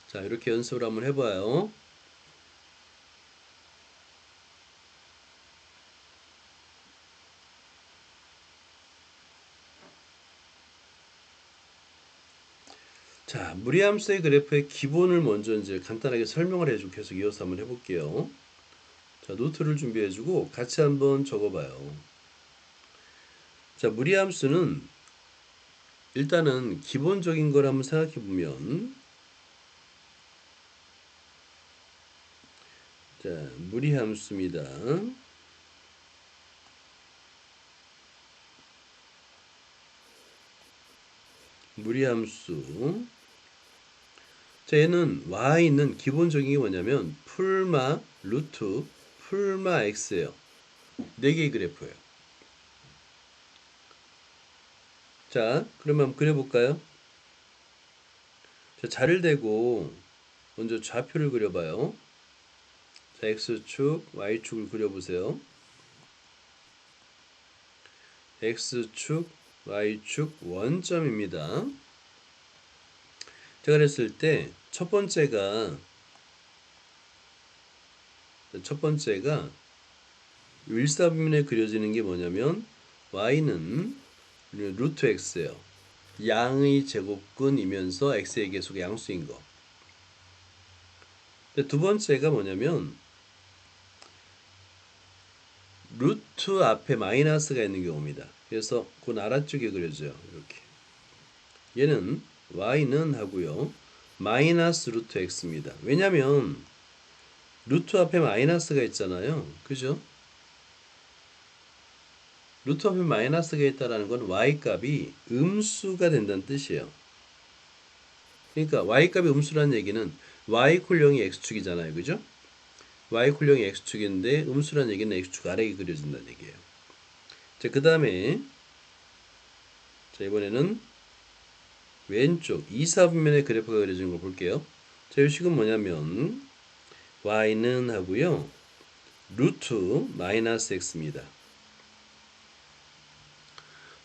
자, 이렇게 연습을 한번 해봐요. 자, 무리함수의 그래프의 기본을 먼저 이제 간단하게 설명을 해주고 계속 이어서 한번 해볼게요. 자, 노트를 준비해주고 같이 한번 적어봐요. 자, 무리함수는 일단은 기본적인 걸 한번 생각해 보면, 자, 무리함수입니다. 무리함수. 자, 얘는 y는 기본적인 게 뭐냐면 풀마 루트 풀마 x예요. 4개의 그래프예요. 자, 그러면 한번 그려볼까요? 자, 자를 대고 먼저 좌표를 그려봐요. 자, x축, y축을 그려보세요. x축, y축 원점입니다. 제가 그랬을 때 첫 번째가 일사분면에 그려지는 게 뭐냐면 y는 루트 x예요. 양의 제곱근이면서 x의 계수가 양수인 거. 두 번째가 뭐냐면 루트 앞에 마이너스가 있는 경우입니다. 그래서 그건 아래쪽에 그려져요. 이렇게. 얘는 y는 하고요. 마이너스 루트 x입니다. 왜냐면 루트 앞에 마이너스가 있잖아요. 그죠? 루트 앞에 마이너스가 있다는 건 y값이 음수가 된다는 뜻이에요. 그러니까 y값이 음수라는 얘기는 y콜0이 x축이잖아요. 그죠? y콜0이 x축인데 음수라는 얘기는 x축 아래에 그려진다는 얘기예요. 자, 그 다음에 자, 이번에는 왼쪽 2, 4분면의 그래프가 그려진 걸 볼게요. 자, 이 식은 뭐냐면 y는 하고요. 루트 마이너스 x입니다.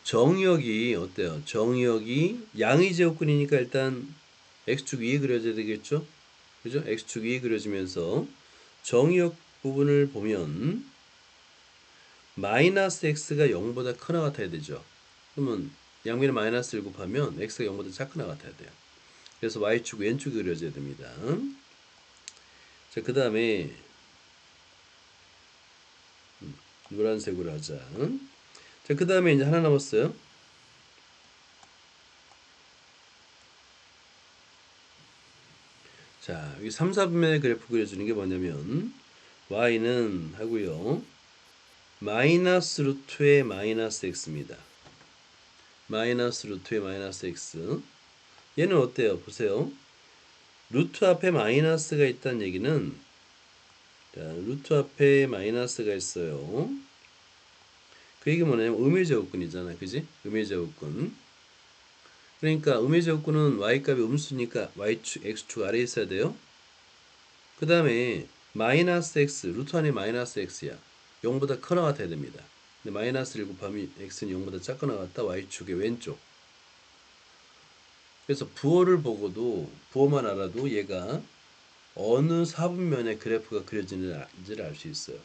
정의역이 어때요? 정의역이 양의 제곱근이니까 일단 x축 위에 그려져야 되겠죠? 그죠? x축 위에 그려지면서 정의역 부분을 보면 마이너스 x가 0보다 크나 같아야 되죠. 그러면 양면에 마이너스를 곱하면 x가 0보다 작거나 같아야 돼요. 그래서 y축 왼쪽이 그려져야 됩니다. 자, 그 다음에 노란색으로 하자. 자, 그 다음에 이제 하나 남았어요. 자, 여기 3, 4분면의 그래프 그려주는 게 뭐냐면 y는 하고요. 마이너스 루트의 마이너스 x입니다. 마이너스 루트의 마이너스 x. 얘는 어때요? 보세요. 루트 앞에 마이너스가 있다는 얘기는 자, 루트 앞에 마이너스가 있어요. 그 얘기 뭐냐면 음의제곱근이잖아요. 그지? 음의제곱근. 그러니까 음의제곱근은 y값이 음수니까 y축, x축 아래에 있어야 돼요. 그 다음에 마이너스 x, 루트 안에 마이너스 x야. 0보다 커나 같아야 됩니다. 근데 마이너스를 곱하면 x는 0보다 작거나 같다. y축의 왼쪽. 그래서 부호를 보고도 부호만 알아도 얘가 어느 사분면의 그래프가 그려지는지를 알 수 있어요.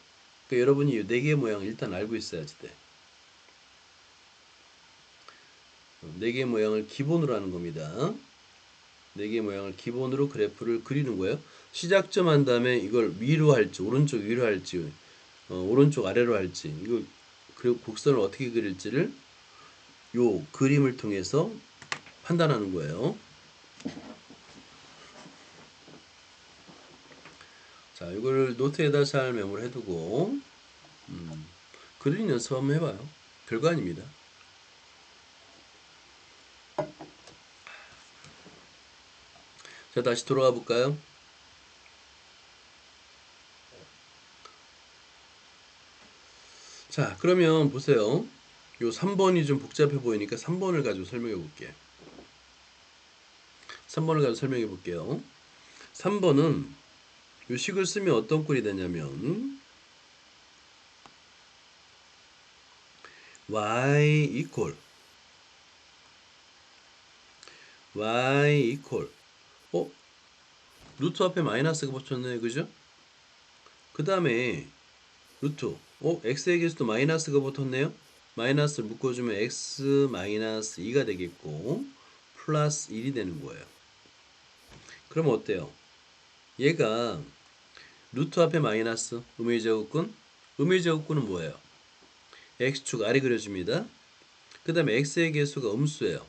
그러니까 여러분이 이 4개의 모양을 일단 알고 있어야지 돼. 4개의 모양을 기본으로 하는 겁니다. 4개의 모양을 기본으로 그래프를 그리는 거예요. 시작점 한 다음에 이걸 위로 할지 오른쪽 위로 할지 오른쪽 아래로 할지 이거 그리고 곡선을 어떻게 그릴지를 요 그림을 통해서 판단하는 거예요. 자, 이걸 노트에다 잘 메모를 해두고 그리는 연습 한번 해봐요. 별거 아닙니다. 자, 다시 돌아가 볼까요? 자, 그러면 보세요. 요 3번이 좀 복잡해 보이니까 3번을 가지고 설명해 볼게요. 3번을 가지고 설명해 볼게요. 3번은 요 식을 쓰면 어떤 꼴이 되냐면 y equal 루트 앞에 마이너스가 붙었네. 그죠? 그 다음에 루트 x에게서도 마이너스가 붙었네요. 마이너스를 묶어주면 x 마이너스 2가 되겠고 플러스 1이 되는 거예요. 그럼 어때요? 얘가 루트 앞에 마이너스 음의제곱근 음의제곱근은 뭐예요? x축 아래 그려줍니다. 그 다음에 x의 개수가 음수예요.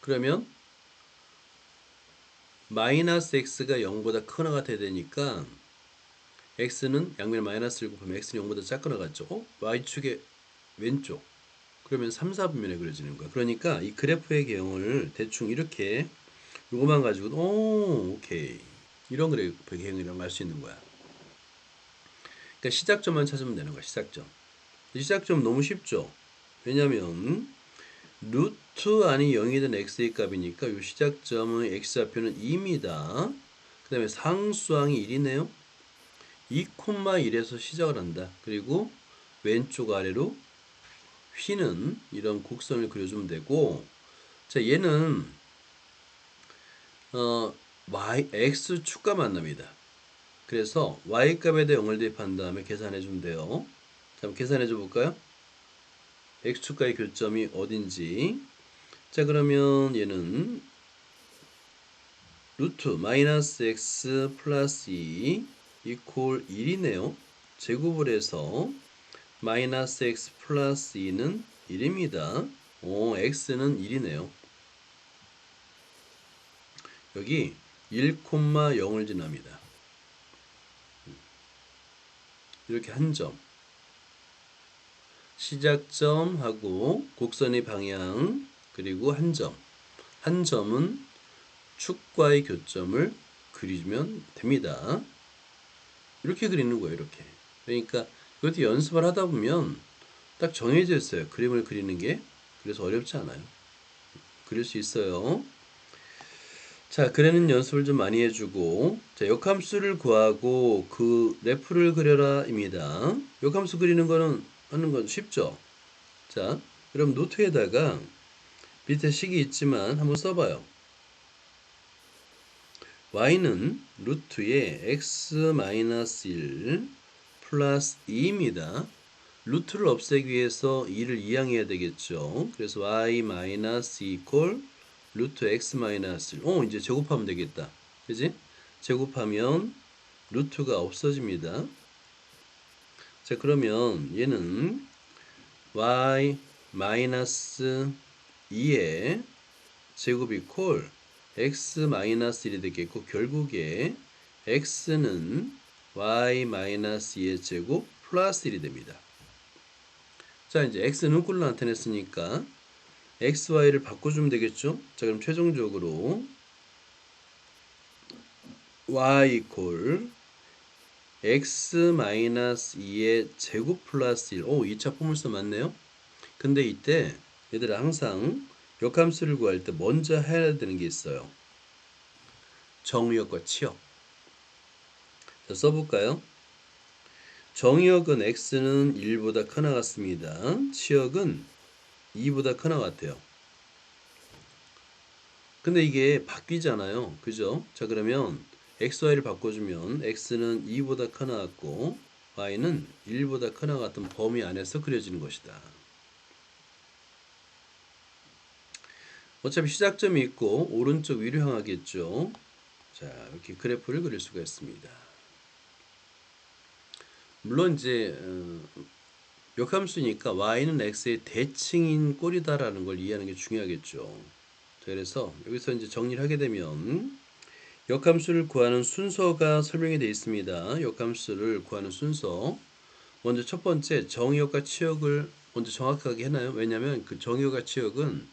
그러면 마이너스 x가 0보다 크거나 같아야 되니까 x는 양면에 마이너스를 곱하면 x는 0보다 작거나 같죠? y축의 왼쪽. 그러면 3, 4분면에 그려지는 거야. 그러니까 이 그래프의 개형을 대충 이렇게 이거만 가지고 오케이. 이런 그래프의 개형이라고 할 수 있는 거야. 그러니까 시작점만 찾으면 되는 거야. 시작점. 시작점 너무 쉽죠? 왜냐면 루트 안이 0이 된 x의 값이니까 이 시작점의 x좌표는 2입니다. 그 다음에 상수항이 1이네요. 2,1에서 시작을 한다. 그리고 왼쪽 아래로 휘는 이런 곡선을 그려주면 되고, 자, 얘는 x 축과 만납니다. 그래서 y 값에 대해 0을 대입한 다음에 계산해 주면 돼요. 자, 한번 계산해 줘 볼까요? x 축과의 교점이 어딘지. 자, 그러면 얘는 루트 마이너스 x 플러스 2 이퀄 1이네요. 제곱을 해서 마이너스 x 플러스 2는 1입니다. x는 1이네요. 여기 1,0을 지납니다. 이렇게 한 점. 시작점하고 곡선의 방향 그리고 한 점. 한 점은 축과의 교점을 그리면 됩니다. 이렇게 그리는 거예요. 이렇게. 그러니까 이것도 연습을 하다 보면 딱 정해져 있어요. 그림을 그리는 게. 그래서 어렵지 않아요. 그릴 수 있어요. 자, 그래는 연습을 좀 많이 해주고, 자, 역함수를 구하고 그 래프를 그려라입니다. 역함수 그리는 거는 하는 건 쉽죠. 자, 그럼 노트에다가 밑에 식이 있지만 한번 써봐요. y는 루트에 x-1 플러스 2입니다. 루트를 없애기 위해서 2를 이항해야 되겠죠. 그래서 y-2 이퀄 루트 x-1. 이제 제곱하면 되겠다. 그지? 제곱하면 루트가 없어집니다. 자, 그러면 얘는 y-2의 제곱 이퀄 x-1이 되겠고, 결국에 x는 y-2의 제곱 플러스 1이 됩니다. 자, 이제 x는 꼴로 나타냈으니까 x, y를 바꿔주면 되겠죠? 자, 그럼 최종적으로 y 이퀄 x-2의 제곱 플러스 1. 2차 포물선 맞네요? 근데 이때 얘들아 항상 역함수를 구할 때 먼저 해야 되는 게 있어요. 정의역과 치역. 자, 써볼까요? 정의역은 x는 1보다 크나 같습니다. 치역은 2보다 크나 같아요. 근데 이게 바뀌잖아요. 그죠? 자, 그러면 x, y를 바꿔주면 x는 2보다 크나 같고 y는 1보다 크나 같은 범위 안에서 그려지는 것이다. 어차피 시작점이 있고 오른쪽 위로 향하겠죠. 자, 이렇게 그래프를 그릴 수가 있습니다. 물론 이제 역함수니까 y는 x의 대칭인 꼴이다라는 걸 이해하는 게 중요하겠죠. 자, 그래서 여기서 이제 정리를 하게 되면 역함수를 구하는 순서가 설명이 되어 있습니다. 역함수를 구하는 순서. 먼저 첫 번째 정의역과 치역을 먼저 정확하게 해놔요. 왜냐하면 그 정의역과 치역은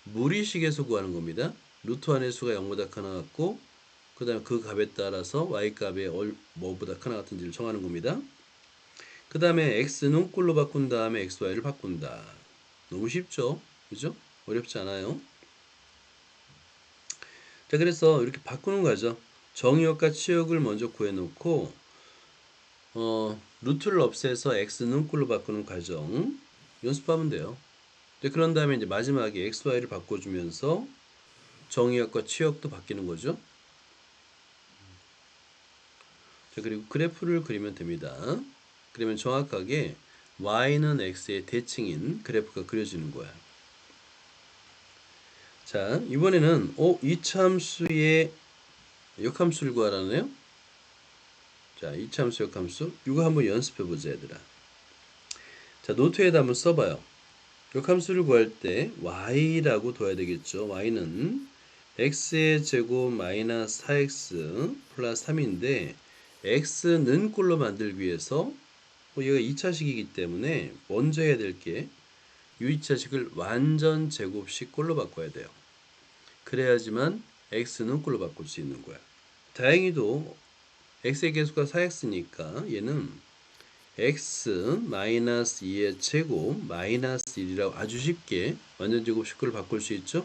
무리식에서 구하는 겁니다. 루트 안의 수가 0보다 크나 같고 그 다음에 그 값에 따라서 y값의 뭐보다 크나 같은지를 정하는 겁니다. 그 다음에 x는 꼴로 바꾼 다음에 x, y를 바꾼다. 너무 쉽죠? 그죠? 어렵지 않아요. 자, 그래서 이렇게 바꾸는 거죠. 정의역과 치역을 먼저 구해놓고 루트를 없애서 x는 꼴로 바꾸는 과정 연습하면 돼요. 그런 다음에 이제 마지막에 x, y를 바꿔주면서 정의역과 치역도 바뀌는 거죠. 자, 그리고 그래프를 그리면 됩니다. 그러면 정확하게 y는 x의 대칭인 그래프가 그려지는 거야. 자, 이번에는 이차함수의 역함수를 구하라네요. 자, 이차함수 역함수 이거 한번 연습해 보자, 얘들아. 자, 노트에다 한번 써봐요. 역함수를 구할 때 y라고 둬야 되겠죠. y는 x의 제곱 마이너스 4x 플러스 3인데 x는 꼴로 만들기 위해서 얘가 2차식이기 때문에 먼저 해야 될 게 이 2차식을 완전 제곱식 꼴로 바꿔야 돼요. 그래야지만 x는 꼴로 바꿀 수 있는 거야. 다행히도 x의 개수가 4x니까 얘는 x 마이너스 2의 제곱 마이너스 1이라고 아주 쉽게 완전 제곱식 꼴로 바꿀 수 있죠.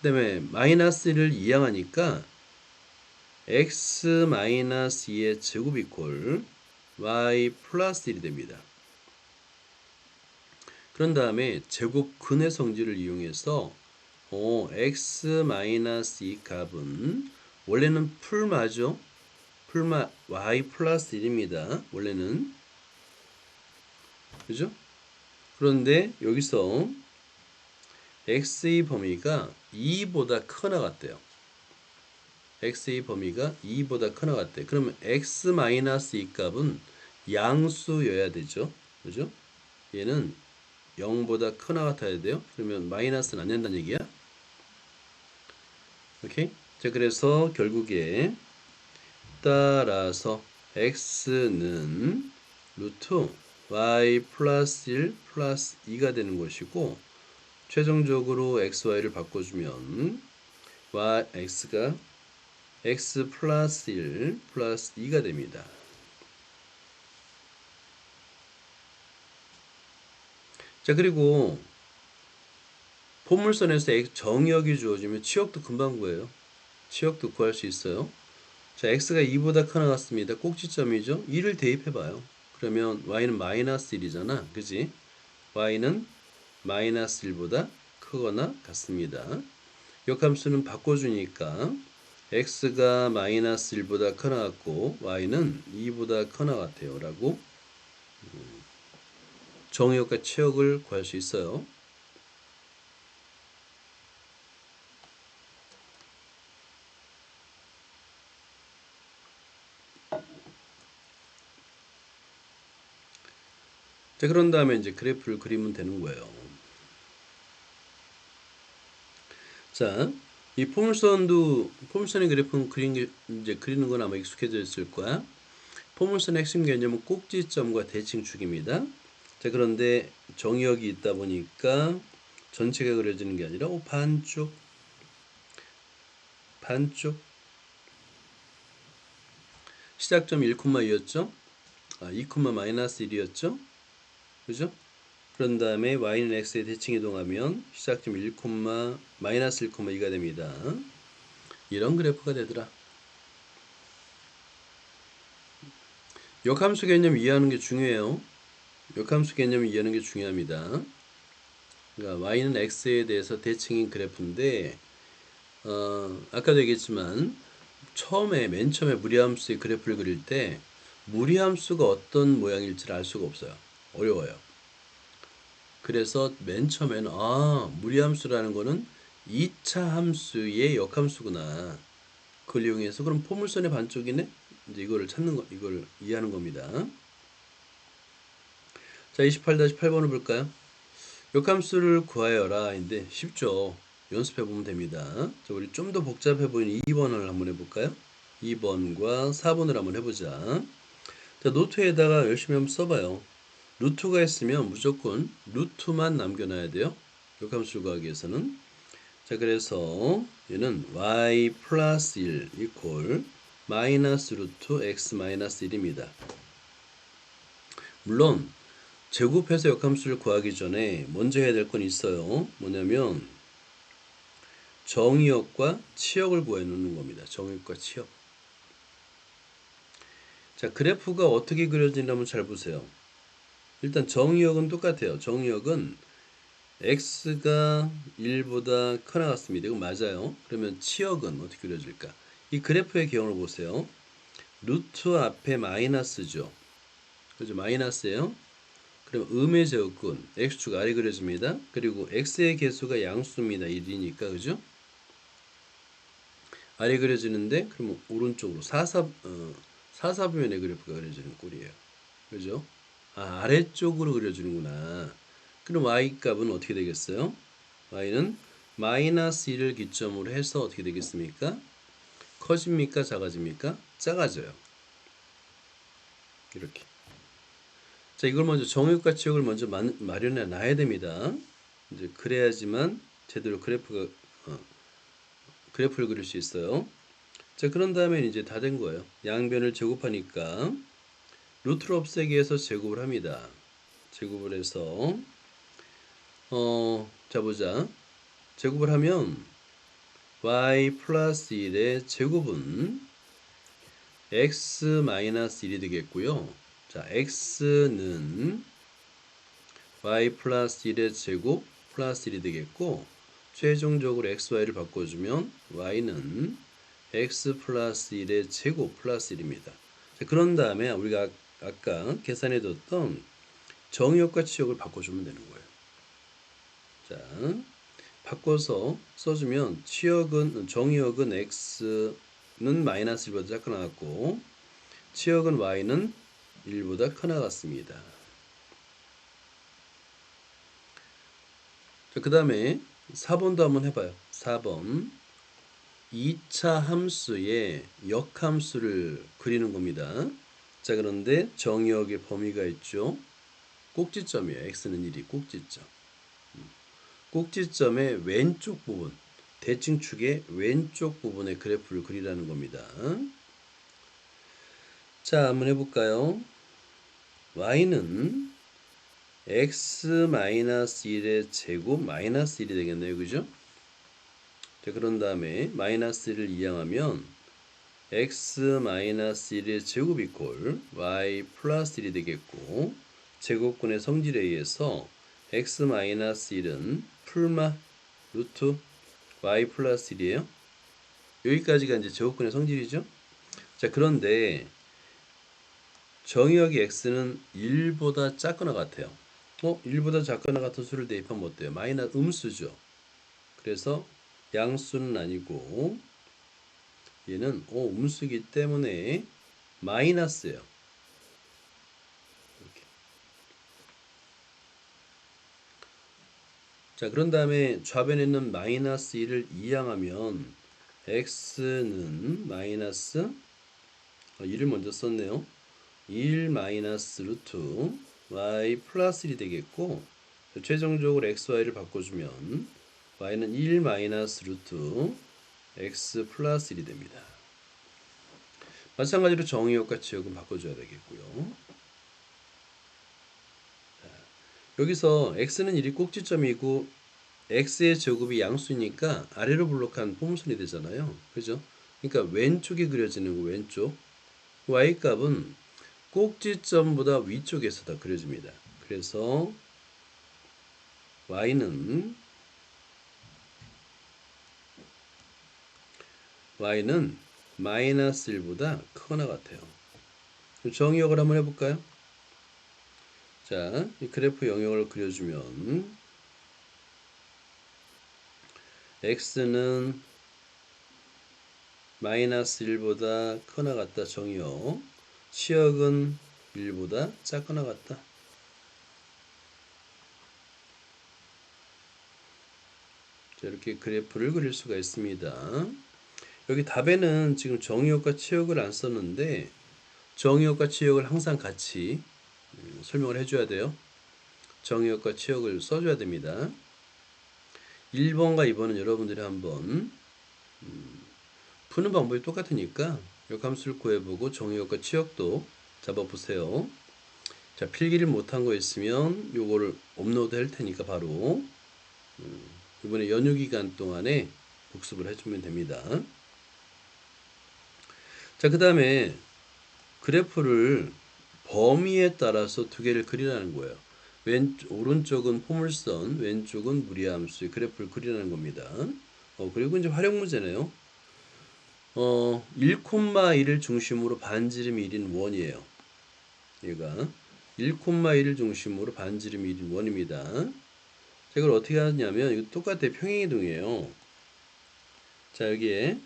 그 다음에 마이너스 1을 이항하니까 x 마이너스 2의 제곱 이퀄 y 플러스 1이 됩니다. 그런 다음에 제곱근의 성질을 이용해서 x 마이너스 2 값은 원래는 풀마죠. 풀마 y 플러스 1입니다. 원래는. 그죠? 그런데 여기서 x의 범위가 2보다 크나 같대요. x의 범위가 2보다 크나 같대. 그러면 x 마이너스 2 값은 양수여야 되죠. 그죠? 얘는 0보다 크나 같아야 돼요. 그러면 마이너스는 안 된다는 얘기야. 오케이? 자, 그래서 결국에 따라서 x는 루트 y 플러스 1 플러스 2가 되는 것이고, 최종적으로 xy를 바꿔주면 x가 x 플러스 1 플러스 2가 됩니다. 자, 그리고 포물선에서 정의역이 주어지면 치역도 금방 구해요. 치역도 구할 수 있어요. 자, x가 2보다 커 나갔습니다. 꼭지점이죠. 2를 대입해봐요. 그러면 y는 마이너스 1이잖아. 그지? y는 마이너스 1보다 크거나 같습니다. 역함수는 바꿔주니까 x가 마이너스 1보다 커 나갔고 y는 2보다 커 나갔대요. 라고 정의역과 치역을 구할 수 있어요. 자, 그런 다음에 이제 그래프를 그리면 되는 거예요. 자, 이 포물선의 그래프는 그리는 건 아마 익숙해져 있을 거야. 포물선의 핵심 개념은 꼭지점과 대칭축입니다. 자, 그런데 정의역이 있다 보니까 전체가 그려지는 게 아니라 반쪽 시작점 1,2였죠? 2, 마이너스 1이었죠? 그죠? 그런 다음에 y는 x에 대칭 이동하면 시작점 1, 마이너스 1,2가 됩니다. 이런 그래프가 되더라. 역함수 개념 이해하는 게 중요해요. 역함수 개념 이해하는 게 중요합니다. 그러니까 y는 x에 대해서 대칭인 그래프인데, 아까도 얘기했지만 맨 처음에 무리함수의 그래프를 그릴 때 무리함수가 어떤 모양일지를 알 수가 없어요. 어려워요. 그래서 맨 처음에는 무리함수라는 거는 2차 함수의 역함수구나. 그걸 이용해서 그럼 포물선의 반쪽이네? 이제 이거를 이걸 이해하는 겁니다. 자, 28-8번을 볼까요? 역함수를 구하여라. 인데 쉽죠. 연습해 보면 됩니다. 자, 우리 좀 더 복잡해 보이는 2번을 한번 해볼까요? 2번과 4번을 한번 해보자. 자, 노트에다가 열심히 한번 써봐요. 루트가 있으면 무조건 루트만 남겨놔야 돼요. 역함수를 구하기 위해서는. 자, 그래서 얘는 y 플러스 1 이퀄 마이너스 루트 x 마이너스 1입니다. 물론 제곱해서 역함수를 구하기 전에 먼저 해야 될 건 있어요. 뭐냐면 정의역과 치역을 구해 놓는 겁니다. 정의역과 치역. 자, 그래프가 어떻게 그려지는지 한번 잘 보세요. 일단 정의역은 똑같아요. 정의역은 x가 1보다 커 나갔습니다. 이거 맞아요. 그러면 치역은 어떻게 그려질까? 이 그래프의 경우를 보세요. 루트 앞에 마이너스죠. 그죠? 마이너스예요. 그럼 음의 제곱근 x축 아래 그려집니다. 그리고 x의 개수가 양수입니다. 1이니까 그죠? 아래 그려지는데 그러면 오른쪽으로 사사분면의 그래프가 그려지는 꼴이에요. 그죠? 아래쪽으로 그려지는구나. 그럼 y 값은 어떻게 되겠어요? y는 마이너스 1을 기점으로 해서 어떻게 되겠습니까? 커집니까? 작아집니까? 작아져요. 이렇게. 자, 이걸 먼저 정의역과 치역을 먼저 마련해 놔야 됩니다. 이제 그래야지만 제대로 그래프를 그릴 수 있어요. 자, 그런 다음에 이제 다 된 거예요. 양변을 제곱하니까 루트를 없애기 위해서 제곱을 합니다. 제곱을 해서 자, 보자. 제곱을 하면 y 플러스 1의 제곱은 x 마이너스 1이 되겠고요. 자, x는 y 플러스 1의 제곱 플러스 1이 되겠고, 최종적으로 xy를 바꿔주면 y는 x 플러스 1의 제곱 플러스 1입니다. 자, 그런 다음에 우리가 아까 계산해뒀던 정의역과 치역을 바꿔주면 되는 거예요. 자, 바꿔서 써주면 정의역은 x는 마이너스 1보다 작게 나왔고, 치역은 y는 1보다 커 나갔습니다. 자, 그 다음에 4번도 한번 해봐요. 4번. 2차 함수의 역함수를 그리는 겁니다. 자, 그런데 정의역의 범위가 있죠. 꼭지점이에요. x는 1이 꼭지점. 꼭지점의 왼쪽 부분, 대칭축의 왼쪽 부분의 그래프를 그리라는 겁니다. 자, 한번 해볼까요? y는 x-1의 제곱 마이너스 1이 되겠네요. 그죠? 자, 그런 다음에 마이너스 1을 이항하면 x-1의 제곱 이퀄 y 플러스 1이 되겠고, 제곱근의 성질에 의해서 x-1은 풀마 루트 y 플러스 1이에요. 여기까지가 이제 제곱근의 성질이죠. 자, 그런데 정의역의 x는 1보다 작거나 같아요. 1보다 작거나 같은 수를 대입하면 어때요? 마이너스 음수죠. 그래서 양수는 아니고 얘는 음수이기 때문에 마이너스예요. 이렇게. 자, 그런 다음에 좌변에 있는 마이너스 1을 이항하면 x는 마이너스 1을 먼저 썼네요. 1 마이너스 루트 y 플러스 1이 되겠고, 최종적으로 x, y를 바꿔주면 y는 1 마이너스 루트 x 플러스 1이 됩니다. 마찬가지로 정의역과 지역은 바꿔줘야 되겠고요. 자, 여기서 x는 1이 꼭지점이고 x의 제곱이 양수니까 아래로 블록한 포물선이 되잖아요. 그죠? 그러니까 왼쪽이 그려지는 거 왼쪽. y 값은 꼭지점보다 위쪽에서 다 그려집니다. 그래서 y는 마이너스 1보다 크거나 같아요. 정의역을 한번 해볼까요? 자, 이 그래프 영역을 그려주면 x는 마이너스 1보다 크거나 같다. 정의역. 치역은 1보다 작거나 같다. 자, 이렇게 그래프를 그릴 수가 있습니다. 여기 답에는 지금 정의역과 치역을 안 썼는데 정의역과 치역을 항상 같이 설명을 해줘야 돼요. 정의역과 치역을 써줘야 됩니다. 1번과 2번은 여러분들이 한번 푸는 방법이 똑같으니까 역함수를 구해보고 정의역과 치역도 잡아보세요. 자, 필기를 못한 거 있으면 요거를 업로드 할 테니까 바로 이번에 연휴 기간 동안에 복습을 해주면 됩니다. 자, 그 다음에 그래프를 범위에 따라서 두 개를 그리라는 거예요. 오른쪽은 포물선, 왼쪽은 무리함수의 그래프를 그리라는 겁니다. 그리고 이제 활용 문제네요. 1,1을 중심으로 반지름이 1인 원이에요. 얘가 1,1을 중심으로 반지름이 1인 원입니다. 자, 이걸 어떻게 하냐면 이거 똑같아 평행이동이에요. 자, 여기에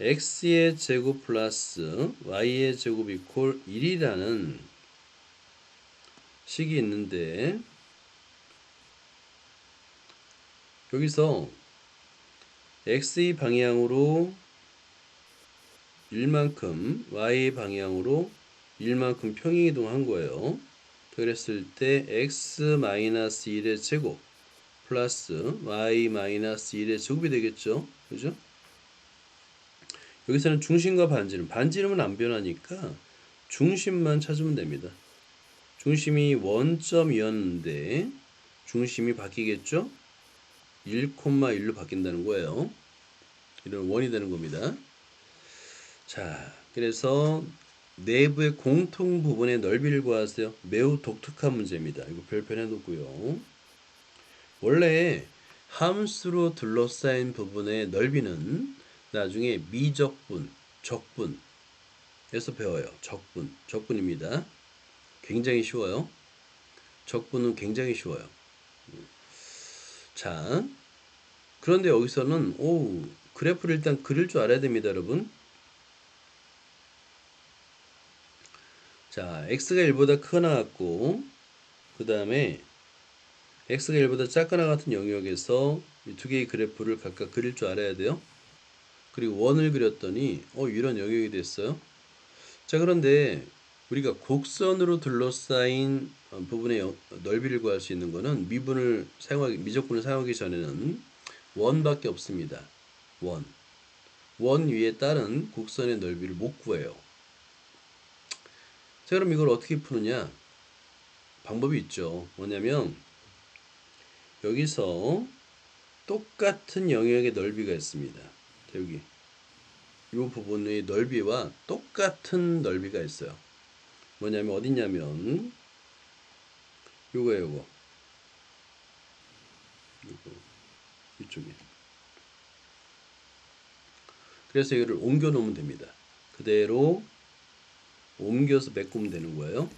x의 제곱 플러스 y의 제곱 이퀄 1이라는 식이 있는데 여기서 x의 방향으로 1만큼 y 방향으로 1만큼 평행이동한 거예요. 그랬을 때 x-1의 제곱 플러스 y-1의 제곱이 되겠죠. 그죠? 여기서는 중심과 반지름은 안 변하니까 중심만 찾으면 됩니다. 중심이 원점이었는데 중심이 바뀌겠죠? 1,1로 바뀐다는 거예요. 이런 원이 되는 겁니다. 자, 그래서 내부의 공통 부분의 넓이를 구하세요. 매우 독특한 문제입니다. 이거 별표 해놓고요. 원래 함수로 둘러싸인 부분의 넓이는 나중에 미적분, 적분에서 배워요. 적분입니다. 굉장히 쉬워요. 적분은 굉장히 쉬워요. 자, 그런데 여기서는 그래프를 일단 그릴 줄 알아야 됩니다, 여러분. 자, x가 1보다 크거나 같고 그 다음에 x가 1보다 작거나 같은 영역에서 이 두 개의 그래프를 각각 그릴 줄 알아야 돼요. 그리고 원을 그렸더니 이런 영역이 됐어요. 자, 그런데 우리가 곡선으로 둘러싸인 부분의 넓이를 구할 수 있는 거는 미적분을 사용하기 전에는 원밖에 없습니다. 원. 원 위에 따른 곡선의 넓이를 못 구해요. 자, 그럼 이걸 어떻게 푸느냐? 방법이 있죠. 뭐냐면 여기서 똑같은 영역의 넓이가 있습니다. 자, 여기 이 부분의 넓이와 똑같은 넓이가 있어요. 뭐냐면 어디냐면 요거예요, 요거. 이쪽에. 그래서 이거를 옮겨 놓으면 됩니다. 그대로 옮겨서 메꾸면 되는 거예요.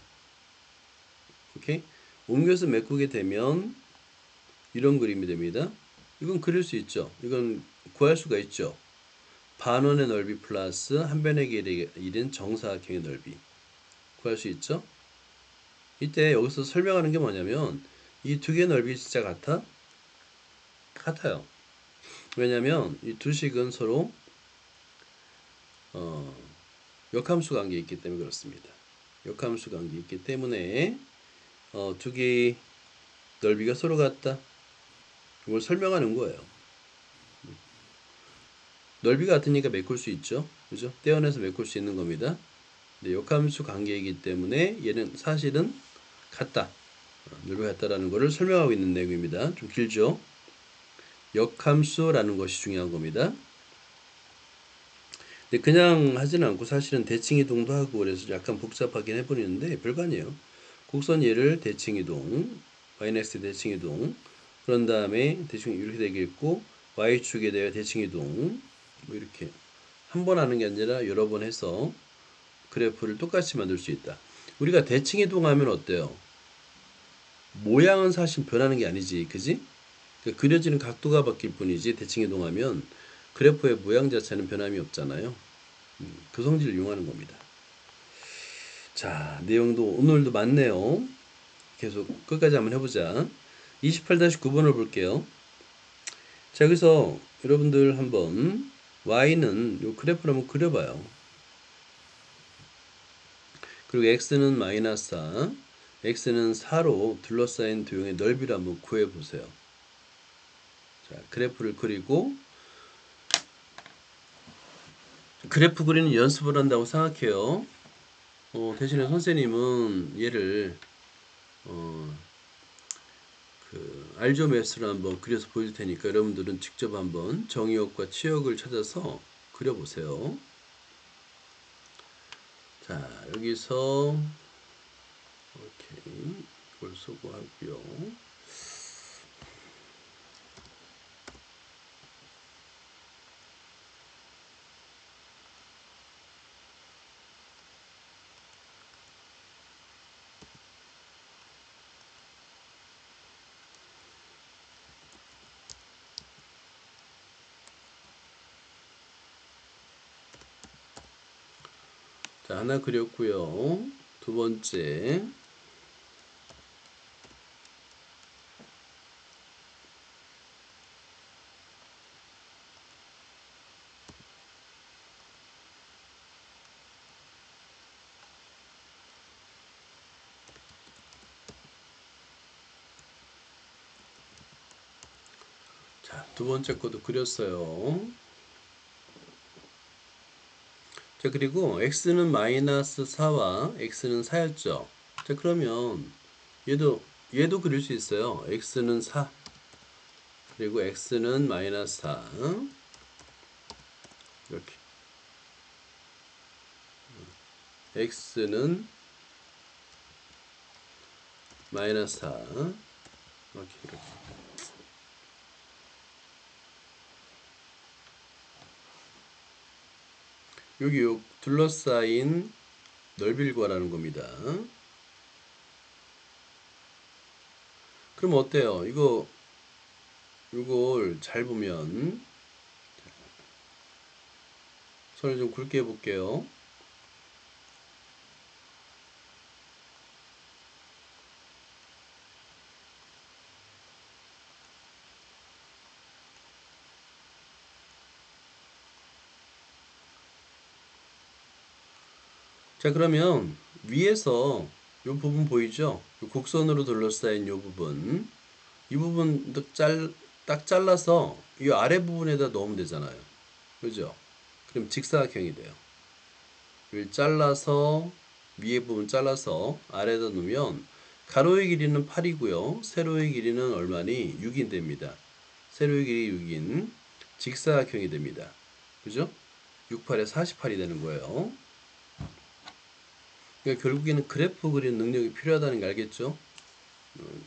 오케이? 옮겨서 메꾸게 되면 이런 그림이 됩니다. 이건 그릴 수 있죠. 이건 구할 수가 있죠. 반원의 넓이 플러스 한 변의 길이인 정사각형의 넓이 구할 수 있죠. 이때 여기서 설명하는 게 뭐냐면 이 두 개의 넓이 진짜 같아요. 왜냐면 이 두 식은 서로 역함수 관계에 있기 때문에 그렇습니다. 역함수 관계에 있기 때문에 두 개의 넓이가 서로 같다. 이걸 설명하는 거예요. 넓이가 같으니까 메꿀 수 있죠. 그죠? 떼어내서 메꿀 수 있는 겁니다. 근데 역함수 관계이기 때문에 얘는 사실은 같다. 넓이가 같다라는 것을 설명하고 있는 내용입니다. 좀 길죠? 역함수라는 것이 중요한 겁니다. 근데 그냥 하지는 않고 사실은 대칭이동도 하고 그래서 약간 복잡하긴 해버리는데 별거 아니에요. 곡선 얘를 대칭이동, yx 대칭이동, 그런 다음에 대칭 이렇게 되겠고 y축에 대해 대칭이동, 뭐 이렇게 한 번 하는 게 아니라 여러 번 해서 그래프를 똑같이 만들 수 있다. 우리가 대칭이동하면 어때요? 모양은 사실 변하는 게 아니지, 그지? 그러니까 그려지는 각도가 바뀔 뿐이지 대칭이동하면 그래프의 모양 자체는 변함이 없잖아요. 그 성질을 이용하는 겁니다. 자, 내용도 오늘도 많네요. 계속 끝까지 한번 해보자. 28-9번을 볼게요. 자, 여기서 여러분들 한번 y는 요 그래프를 한번 그려봐요. 그리고 x는 마이너스 4, x는 4로 둘러싸인 도형의 넓이를 한번 구해보세요. 자, 그래프를 그리고 그래프 그리는 연습을 한다고 생각해요. 대신에 선생님은 얘를 알조맵스를 한번 그려서 보여줄 테니까 여러분들은 직접 한번 정의역과 치역을 찾아서 그려보세요. 자, 여기서 오케이, 이걸 수고하고요. 자, 하나 그렸고요. 두 번째. 자, 두 번째 것도 그렸어요. 자, 그리고 x는 마이너스 4와 x는 4였죠. 자, 그러면 얘도 그릴 수 있어요. x는 4, 그리고 x는 마이너스 4, 이렇게. x는 마이너스 4, 이렇게. 여기 요 둘러싸인 넓이를 구하라는 겁니다. 그럼 어때요? 이걸 잘 보면 손을 좀 굵게 해볼게요. 자, 그러면 위에서 이 부분 보이죠? 요 곡선으로 둘러싸인 이 부분, 이 부분도 딱 잘라서 이 아래 부분에다 넣으면 되잖아요. 그죠? 그럼 직사각형이 돼요. 여기 잘라서 위에 부분 잘라서 아래에다 놓으면 가로의 길이는 8이고요. 세로의 길이는 얼마니? 6인 됩니다. 세로의 길이 6인 직사각형이 됩니다. 그죠? 6, 8에 48이 되는 거예요. 그러니까 결국에는 그래프 그리는 능력이 필요하다는 거 알겠죠?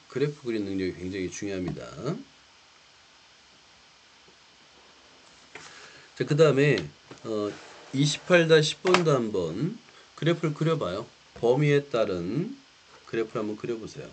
그래프 그리는 능력이 굉장히 중요합니다. 자, 그 다음에 28-10번도 한번 그래프를 그려봐요. 범위에 따른 그래프를 한번 그려보세요.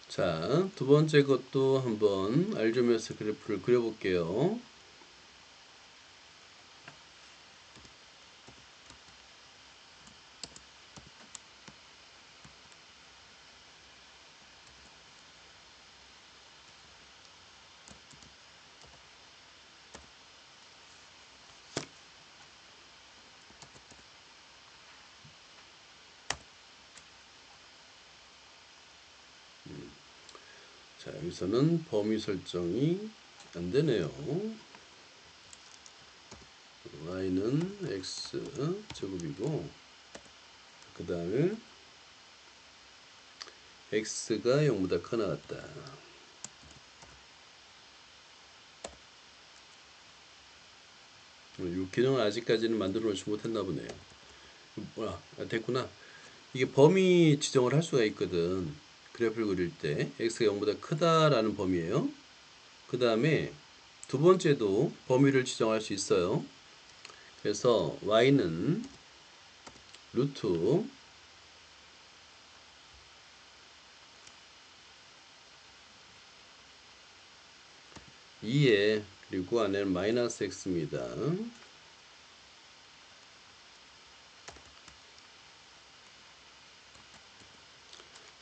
자, 두 번째 것도 한번 알조메스 그래프를 그려볼게요. 자, 여기서는 범위 설정이 안 되네요. y는 x 제곱이고, 그 다음에 x가 0보다 커 나갔다. 이 기능을 아직까지는 만들어 놓지 못했나 보네요. 뭐야, 됐구나. 이게 범위 지정을 할 수가 있거든. 그래프를 그릴 때 x가 0보다 크다라는 범위예요. 그 다음에 두 번째도 범위를 지정할 수 있어요. 그래서 y는 루트 2에 그리고 안에는 마이너스 x입니다.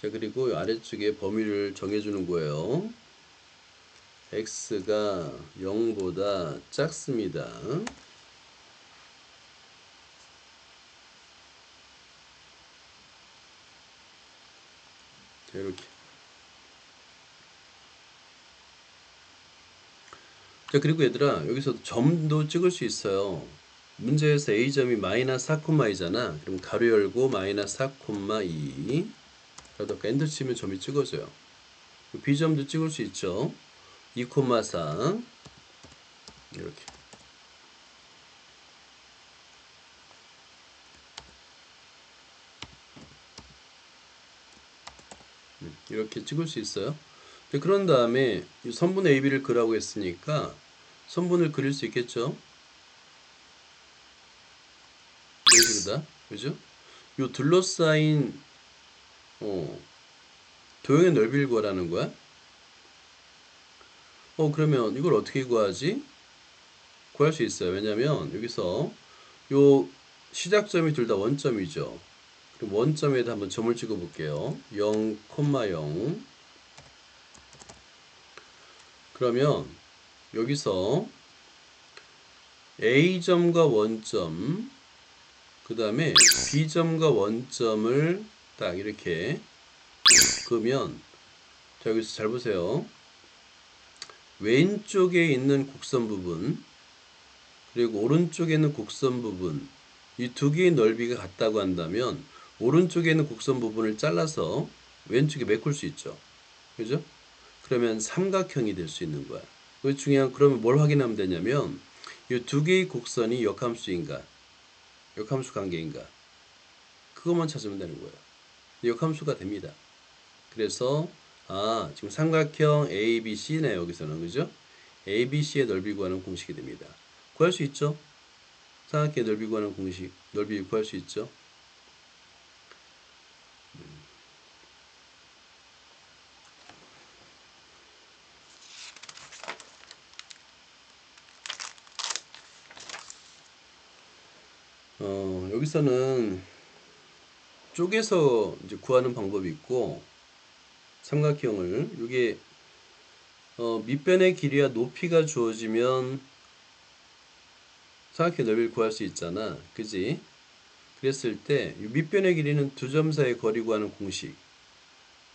자, 그리고 아래쪽에 범위를 정해주는 거예요. x가 0보다 작습니다. 자, 이렇게. 자, 그리고 얘들아, 여기서 점도 찍을 수 있어요. 문제에서 a점이 마이너스 4,2잖아. 그럼 가로 열고 마이너스 4,2. 그러다가 엔터 치면 점이 찍어져요. b점도 찍을 수 있죠. 2,4 이렇게. 이렇게 찍을 수 있어요. 그런 다음에 이 선분 AB를 그리라고 했으니까 선분을 그릴 수 있겠죠. 네이버다, 그죠? 요 둘러싸인 도형의 넓이를 구하라는 거야. 그러면 이걸 어떻게 구하지? 구할 수 있어요. 왜냐면 여기서 요 시작점이 둘 다 원점이죠. 그럼 원점에다 한번 점을 찍어 볼게요. 0, 0. 그러면 여기서 A점과 원점, 그 다음에 B점과 원점을 딱 이렇게 그으면, 자, 여기서 잘 보세요. 왼쪽에 있는 곡선 부분, 그리고 오른쪽에 있는 곡선 부분, 이 두 개의 넓이가 같다고 한다면 오른쪽에 있는 곡선 부분을 잘라서 왼쪽에 메꿀 수 있죠. 그죠? 그러면 삼각형이 될 수 있는 거야. 그 중요한 그러면 뭘 확인하면 되냐면 이 두 개의 곡선이 역함수인가 역함수 관계인가 그것만 찾으면 되는 거예요. 역함수가 됩니다. 그래서 지금 삼각형 ABC네 여기서는 그죠? ABC의 넓이 구하는 공식이 됩니다. 구할 수 있죠? 삼각형의 넓이 구하는 공식 넓이 구할 수 있죠? 여기서는 쪼개서 이제 구하는 방법이 있고 삼각형을 이게 밑변의 길이와 높이가 주어지면 삼각형 넓이를 구할 수 있잖아. 그지? 그랬을 때 밑변의 길이는 두 점 사이의 거리 구하는 공식.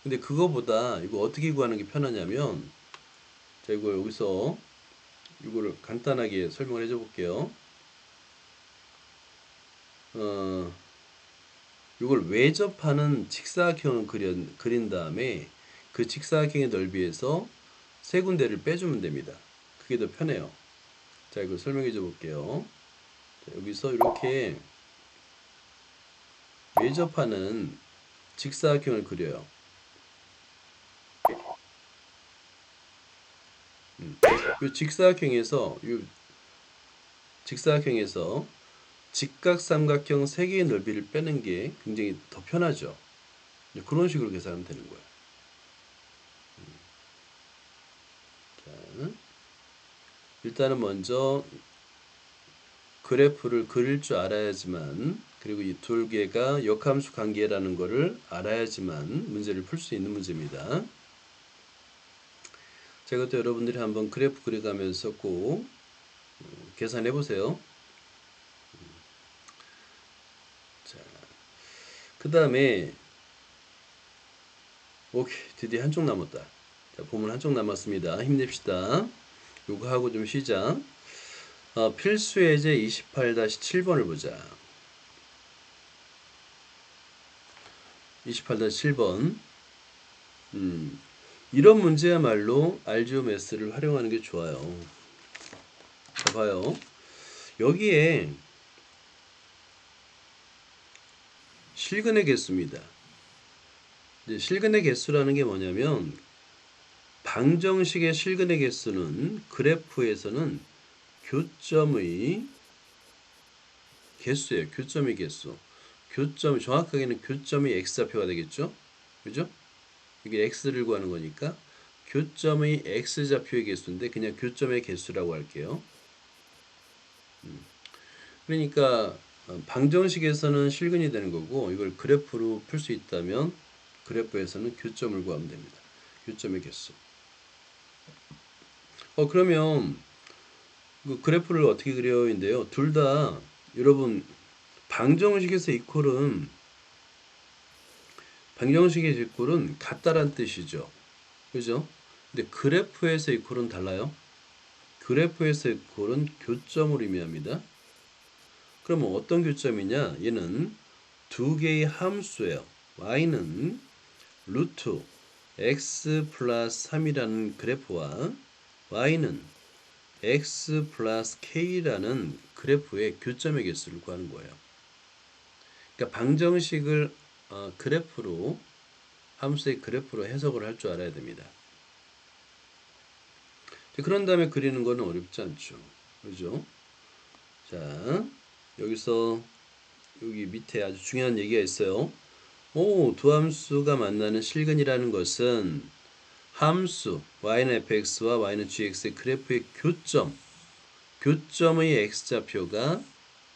근데 그거보다 이거 어떻게 구하는 게 편하냐면 자 이거 여기서 이거를 간단하게 설명을 해줘 볼게요. 이걸 외접하는 직사각형을 그린 다음에 그 직사각형의 넓이에서 세 군데를 빼주면 됩니다. 그게 더 편해요. 자, 이거 설명해 줘 볼게요. 자, 여기서 이렇게 외접하는 직사각형을 그려요. 이 직사각형에서 직각삼각형 세 개의 넓이를 빼는 게 굉장히 더 편하죠. 그런 식으로 계산하면 되는 거예요. 자, 일단은 먼저 그래프를 그릴 줄 알아야지만 그리고 이 두 개가 역함수 관계라는 것을 알아야지만 문제를 풀 수 있는 문제입니다. 자, 이것도 여러분들이 한번 그래프 그려가면서 꼭 계산해 보세요. 자, 그 다음에 오케이 드디어 한쪽 남았다. 자, 보문 한쪽 남았습니다. 힘냅시다. 요거 하고 좀 쉬자. 필수 예제 28-7번을 보자. 28-7번. 이런 문제야말로 알지오매스를 활용하는 게 좋아요. 자, 봐요. 여기에 실근의 개수입니다. 이제 실근의 개수라는 게 뭐냐면 방정식의 실근의 개수는 그래프에서는 교점의 개수예요. 교점의 개수. 교점 정확하게는 교점의 x좌표가 되겠죠? 그죠? 이게 x를 구하는 거니까 교점의 x좌표의 개수인데 그냥 교점의 개수라고 할게요. 그러니까 방정식에서는 실근이 되는 거고 이걸 그래프로 풀 수 있다면 그래프에서는 교점을 구하면 됩니다. 교점의 개수. 그러면 그 그래프를 어떻게 그려요인데요. 둘 다 여러분 방정식에서 방정식의 이퀄은 같다란 뜻이죠. 그죠? 근데 그래프에서 이퀄은 달라요. 그래프에서 이퀄은 교점을 의미합니다. 그러면 어떤 교점이냐? 얘는 두 개의 함수예요. y는 루트 x 플러스 3이라는 그래프와 y는 x 플러스 k라는 그래프의 교점의 개수를 구하는 거예요. 그러니까 방정식을 그래프로 함수의 그래프로 해석을 할 줄 알아야 됩니다. 그런 다음에 그리는 거는 어렵지 않죠. 그죠? 자, 여기서 여기 밑에 아주 중요한 얘기가 있어요. 두 함수가 만나는 실근이라는 것은 함수 y는 fx와 y는 gx의 그래프의 교점의 x좌표가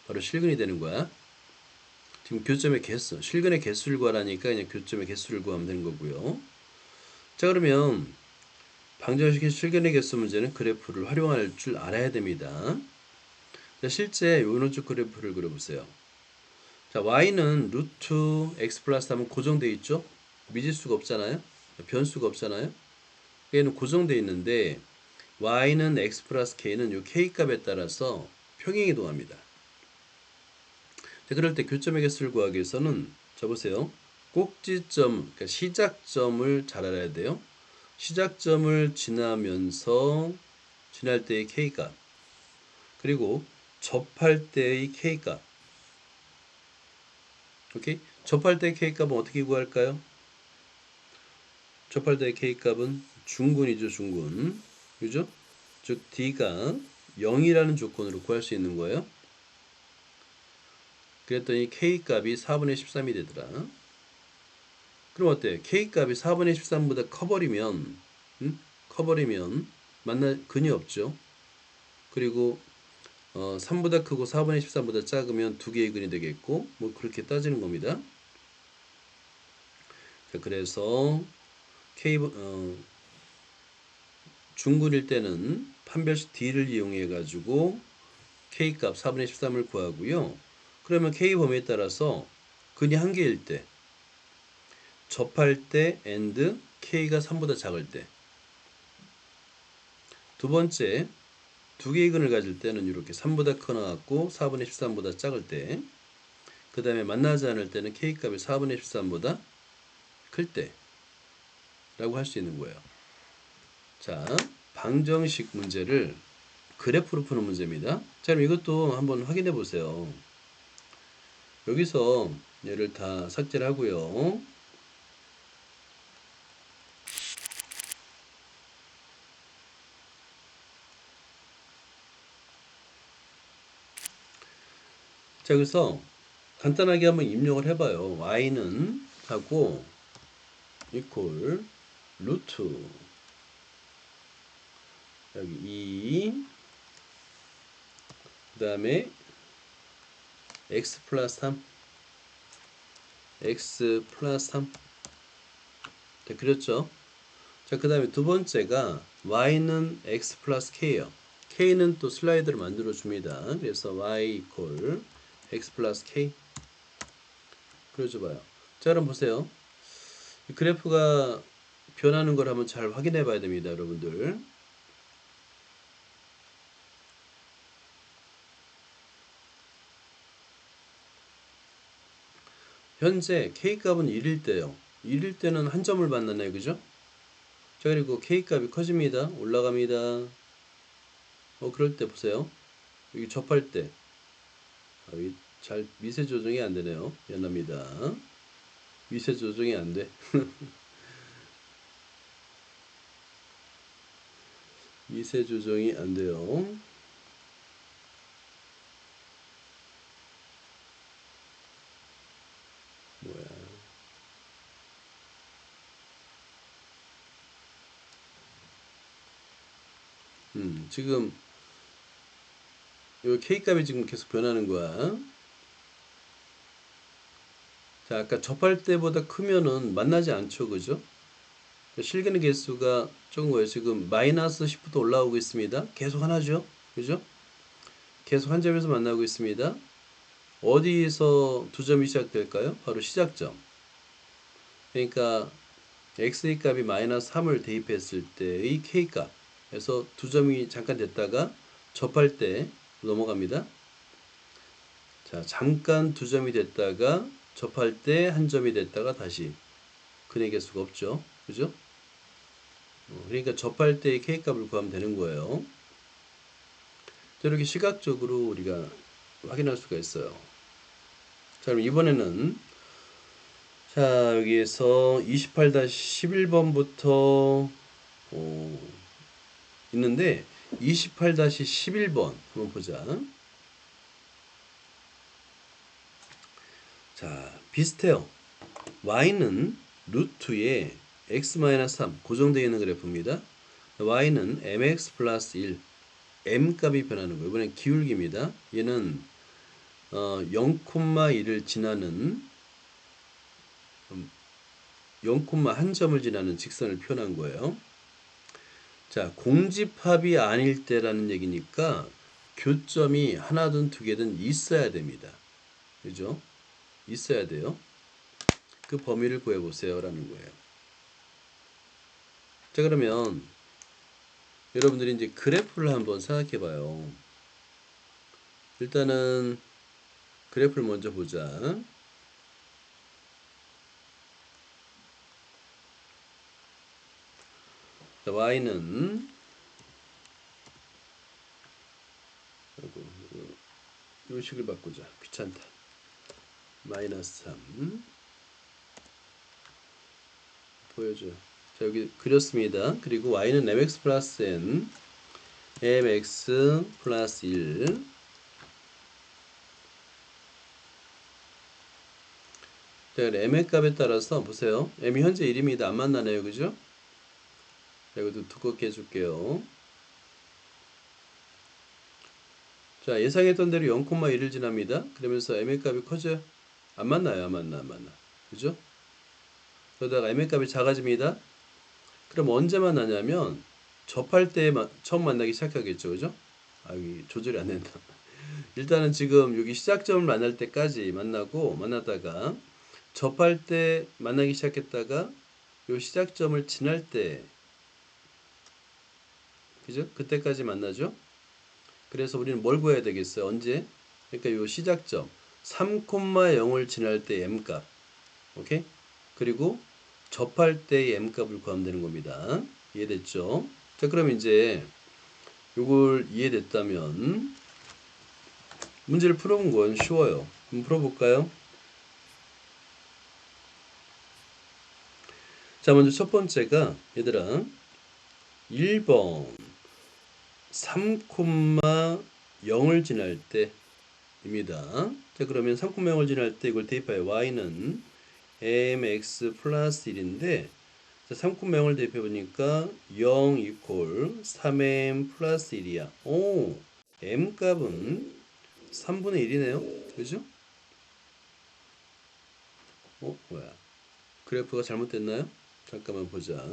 바로 실근이 되는 거야. 지금 교점의 개수, 실근의 개수를 구하라니까 그냥 교점의 개수를 구하면 되는 거고요. 자, 그러면 방정식의 실근의 개수 문제는 그래프를 활용할 줄 알아야 됩니다. 자, 실제 오른쪽 그래프를 그려보세요. 자, y는 루트 x 플러스 하면 고정되어 있죠? 미지수가 없잖아요? 변수가 없잖아요? 얘는 고정되어 있는데 y는 x 플러스 k는 이 k 값에 따라서 평행이동합니다. 자, 그럴 때 교점의 개수를 구하기 위해서는 자 보세요. 꼭지점, 그러니까 시작점을 잘 알아야 돼요. 시작점을 지나면서 지날 때의 K값, 그리고 접할 때의 K값. 오케이? 접할 때의 K값은 어떻게 구할까요? 접할 때의 K값은 중근이죠, 중근. 그죠? 즉 D가 0이라는 조건으로 구할 수 있는 거예요. 그랬더니 K값이 4분의 13이 되더라. 그럼 어때? K값이 4분의 13보다 커버리면, 커버리면 근이 없죠. 그리고 3보다 크고 4분의 13보다 작으면 두 개의 근이 되겠고, 뭐 그렇게 따지는 겁니다. 자, 그래서 중근일 때는 판별식 D를 이용해 가지고 K값 4분의 13을 구하고요. 그러면 K 범위에 따라서 근이 한 개일 때, 접할 때 and K가 3보다 작을 때, 두 번째 두 개의 근을 가질 때는 이렇게 3보다 커 나왔고 4분의 13보다 작을 때, 그 다음에 만나지 않을 때는 K값이 4분의 13보다 클 때라고 할 수 있는 거예요. 자, 방정식 문제를 그래프로 푸는 문제입니다. 자, 그럼 이것도 한번 확인해 보세요. 여기서 얘를 다 삭제를 하고요. 자, 그래서 간단하게 한번 입력을 해봐요. y는 하고 equal 루트 여기 2, 그 다음에 x 플러스 3, x 플러스 3. 자, 그렸죠? 자, 그 다음에 두 번째가 y는 x 플러스 k예요. k는 또 슬라이드를 만들어 줍니다. 그래서 y equal x 플러스 k 그려줘 봐요. 자, 그럼 보세요. 이 그래프가 변하는 걸 한번 잘 확인해 봐야 됩니다, 여러분들. 현재 K값은 1일 때요. 1일 때는 한 점을 만나네요. 그죠? 자, 그리고 K값이 커집니다. 올라갑니다. 그럴 때 보세요. 여기 접할 때. 잘 미세 조정이 안 되네요. 미안합니다. 미세 조정이 안 돼. 미세 조정이 안 돼요. 뭐야. 지금 이 K값이 지금 계속 변하는 거야. 자, 아까 접할 때보다 크면은 만나지 않죠. 그죠? 실근의 개수가 적은 거예요. 지금 마이너스 10부터 올라오고 있습니다. 계속 하나죠. 그죠? 계속 한 점에서 만나고 있습니다. 어디서 두 점이 시작될까요? 바로 시작점. 그러니까 x의 값이 마이너스 3을 대입했을 때의 k값에서 두 점이 잠깐 됐다가 접할 때 넘어갑니다. 자, 잠깐 두 점이 됐다가 접할 때 한 점이 됐다가 다시 근의 개수가 없죠. 그죠? 그러니까 접할 때의 k값을 구하면 되는 거예요. 이렇게 시각적으로 우리가 확인할 수가 있어요. 자, 그럼 이번에는 자, 여기에서 28-11번부터 있는데 28-11번 한번 보자. 자, 비슷해요. y는 루트에 x-3 고정되어 있는 그래프입니다. y는 mx 플러스 1 m 값이 변하는 거예요. 이번엔 기울기입니다. 얘는 0,1을 지나는 0,1점을 지나는 직선을 표현한 거예요. 자, 공집합이 아닐 때라는 얘기니까 교점이 하나든 두 개든 있어야 됩니다. 그죠? 있어야 돼요. 그 범위를 구해보세요. 라는 거예요. 자, 그러면 여러분들이 이제 그래프를 한번 생각해 봐요. 일단은 그래프를 먼저 보자. 자, y는 요 식을 바꾸자. 귀찮다. 마이너스 3 보여줘요. 자, 여기 그렸습니다. 그리고 y는 mx 플러스 n mx 플러스 1. 자, m의 값에 따라서 보세요. m이 현재 1입니다. 안 만나네요. 그죠? 자, 이것도 두껍게 해줄게요. 자, 예상했던 대로 0,1을 지납니다. 그러면서 m의 값이 커져요. 안 만나요. 안 만나. 그죠? 그러다가 m의 값이 작아집니다. 그럼 언제 만나냐면 접할 때 처음 만나기 시작하겠죠. 그죠? 아, 여기 조절이 안 된다. 일단은 지금 여기 시작점을 만날 때까지 만나다가 접할 때 만나기 시작했다가 요 시작점을 지날 때, 그죠? 그때까지 만나죠. 그래서 우리는 뭘 구해야 되겠어요? 언제? 그러니까 요 시작점 3,0을 지날 때 m값, 오케이? 그리고 접할 때의 m값을 구하면 되는 겁니다. 이해됐죠? 자, 그럼 이제 요걸 이해됐다면 문제를 풀어본 건 쉬워요. 한번 풀어볼까요? 자, 먼저 첫 번째가 얘들아 1번 3,0을 지날 때입니다. 자, 그러면 3,0을 지날 때 이걸 대입하여 y는 mx 플러스 1인데 3,0을 대입해 보니까 0 이퀄 3m 플러스 1이야. 오, m 값은 3분의 1이네요. 그죠? 뭐야? 그래프가 잘못됐나요? 잠깐만 보자.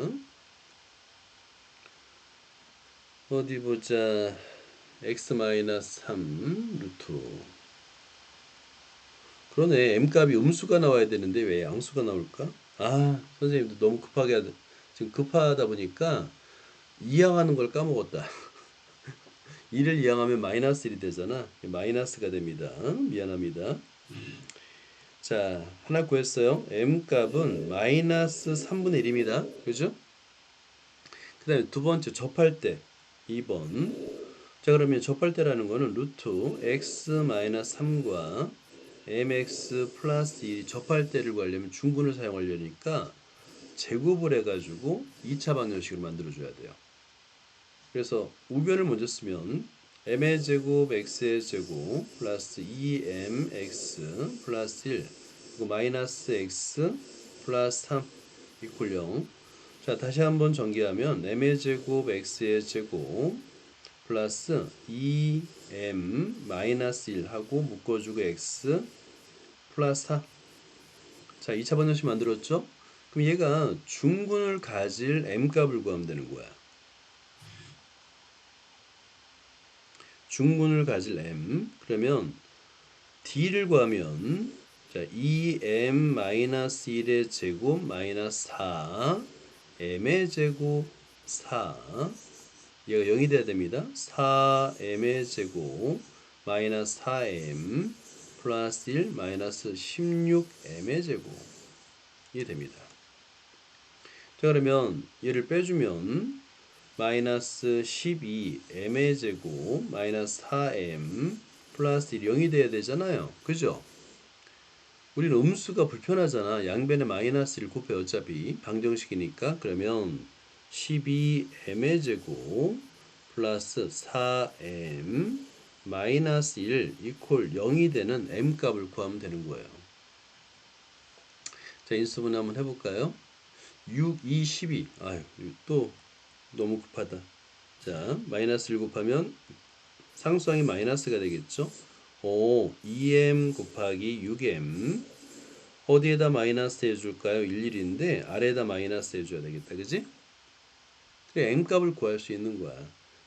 어디 보자. x-3 루트. 그러네. m값이 음수가 나와야 되는데 왜 양수가 나올까? 아, 선생님도 너무 급하게 지금 급하다 보니까 이항하는 걸 까먹었다. 1을 이항하면 마이너스 1이 되잖아. 마이너스가 됩니다. 미안합니다. 자, 하나 구했어요. m값은 마이너스 3분의 1입니다. 그죠? 그 다음에 두 번째 접할 때 2번. 자, 그러면 접할 때라는 거는 루트 x-3과 mx 플러스 1이 접할 때를 구하려면 중근을 사용하려니까 제곱을 해가지고 2차 방정식으로 만들어줘야 돼요. 그래서 우변을 먼저 쓰면 m의 제곱 x의 제곱 플러스 2mx 플러스 1 그리고 마이너스 x 플러스 3 이퀄 0. 자, 다시 한번 전개하면 m의 제곱 x의 제곱 플러스 2m 마이너스 1 하고 묶어주고 x 플러스 4. 자, 2차 방정식 만들었죠? 그럼 얘가 중근을 가질 m값을 구하면 되는 거야. 중근을 가질 m. 그러면 d를 구하면 자, 2m-1의 제곱 마이너스 4 m의 제곱 4 얘가 0이 돼야 됩니다. 4m의 제곱 마이너스 4m 플러스 1 마이너스 16m의 제곱이 됩니다. 자, 그러면 얘를 빼주면 마이너스 12m의 제곱 마이너스 4m 플러스 1 0이 돼야 되잖아요. 그죠? 우리는 음수가 불편하잖아. 양변에 마이너스를 곱해 어차피 방정식이니까. 그러면 12m의 제곱 플러스 4m 마이너스 1 이퀄 0이 되는 m값을 구하면 되는 거예요. 자, 인수분해 한번 해볼까요? 6, 2, 12. 아유, 또 너무 급하다. 자, 마이너스 1 곱하면 상수항이 마이너스가 되겠죠? 2m 곱하기 6m 어디에다 마이너스 해줄까요? 11인데 아래에다 마이너스 해줘야 되겠다. 그지? 그래, m값을 구할 수 있는 거야.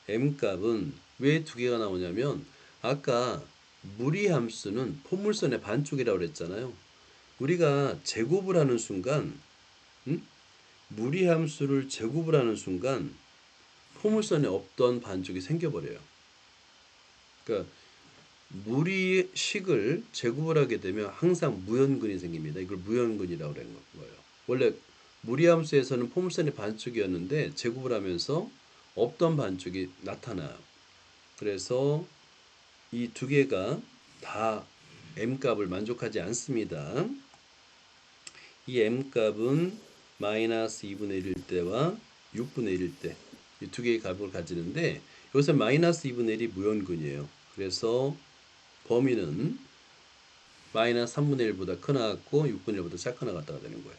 m값은 왜 두 개가 나오냐면 아까 무리함수는 포물선의 반쪽이라고 그랬잖아요. 우리가 제곱을 하는 순간 무리함수를 제곱을 하는 순간 포물선에 없던 반쪽이 생겨버려요. 그러니까 무리식을 제곱을 하게 되면 항상 무연근이 생깁니다. 이걸 무연근이라고 그러는 거예요. 원래 무리함수에서는 포물선의 반쪽이었는데 제곱을 하면서 없던 반쪽이 나타나요. 그래서 이 두 개가 다 m값을 만족하지 않습니다. 이 m값은 마이너스 2분의 1일 때와 6분의 1일 때 이 두 개의 값을 가지는데 여기서 마이너스 2분의 1이 무연근이에요. 그래서 범위는 마이너스 3분의 1보다 크나 같고 6분의 1보다 작거나 같다가 되는 거예요.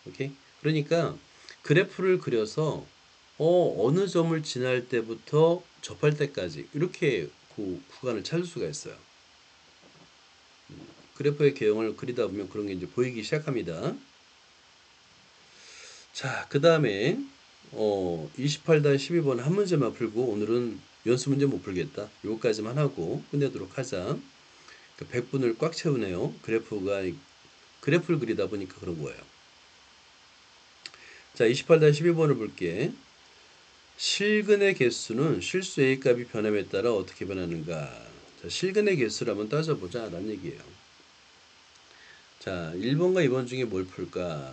오케이? 그러니까 그래프를 그려서 어느 점을 지날 때부터 접할 때까지 이렇게 그 구간을 찾을 수가 있어요. 그래프의 개형을 그리다 보면 그런 게 이제 보이기 시작합니다. 자, 그 다음에 28-12번 한 문제만 풀고 오늘은 연습 문제 못 풀겠다. 요거까지만 하고 끝내도록 하자. 100분을 꽉 채우네요. 그래프를 그리다 보니까 그런 거예요. 자, 28-12번을 볼게. 실근의 개수는 실수 A 값이 변함에 따라 어떻게 변하는가? 자, 실근의 개수를 한번 따져보자 라는 얘기예요. 자, 1번과 2번 중에 뭘 풀까?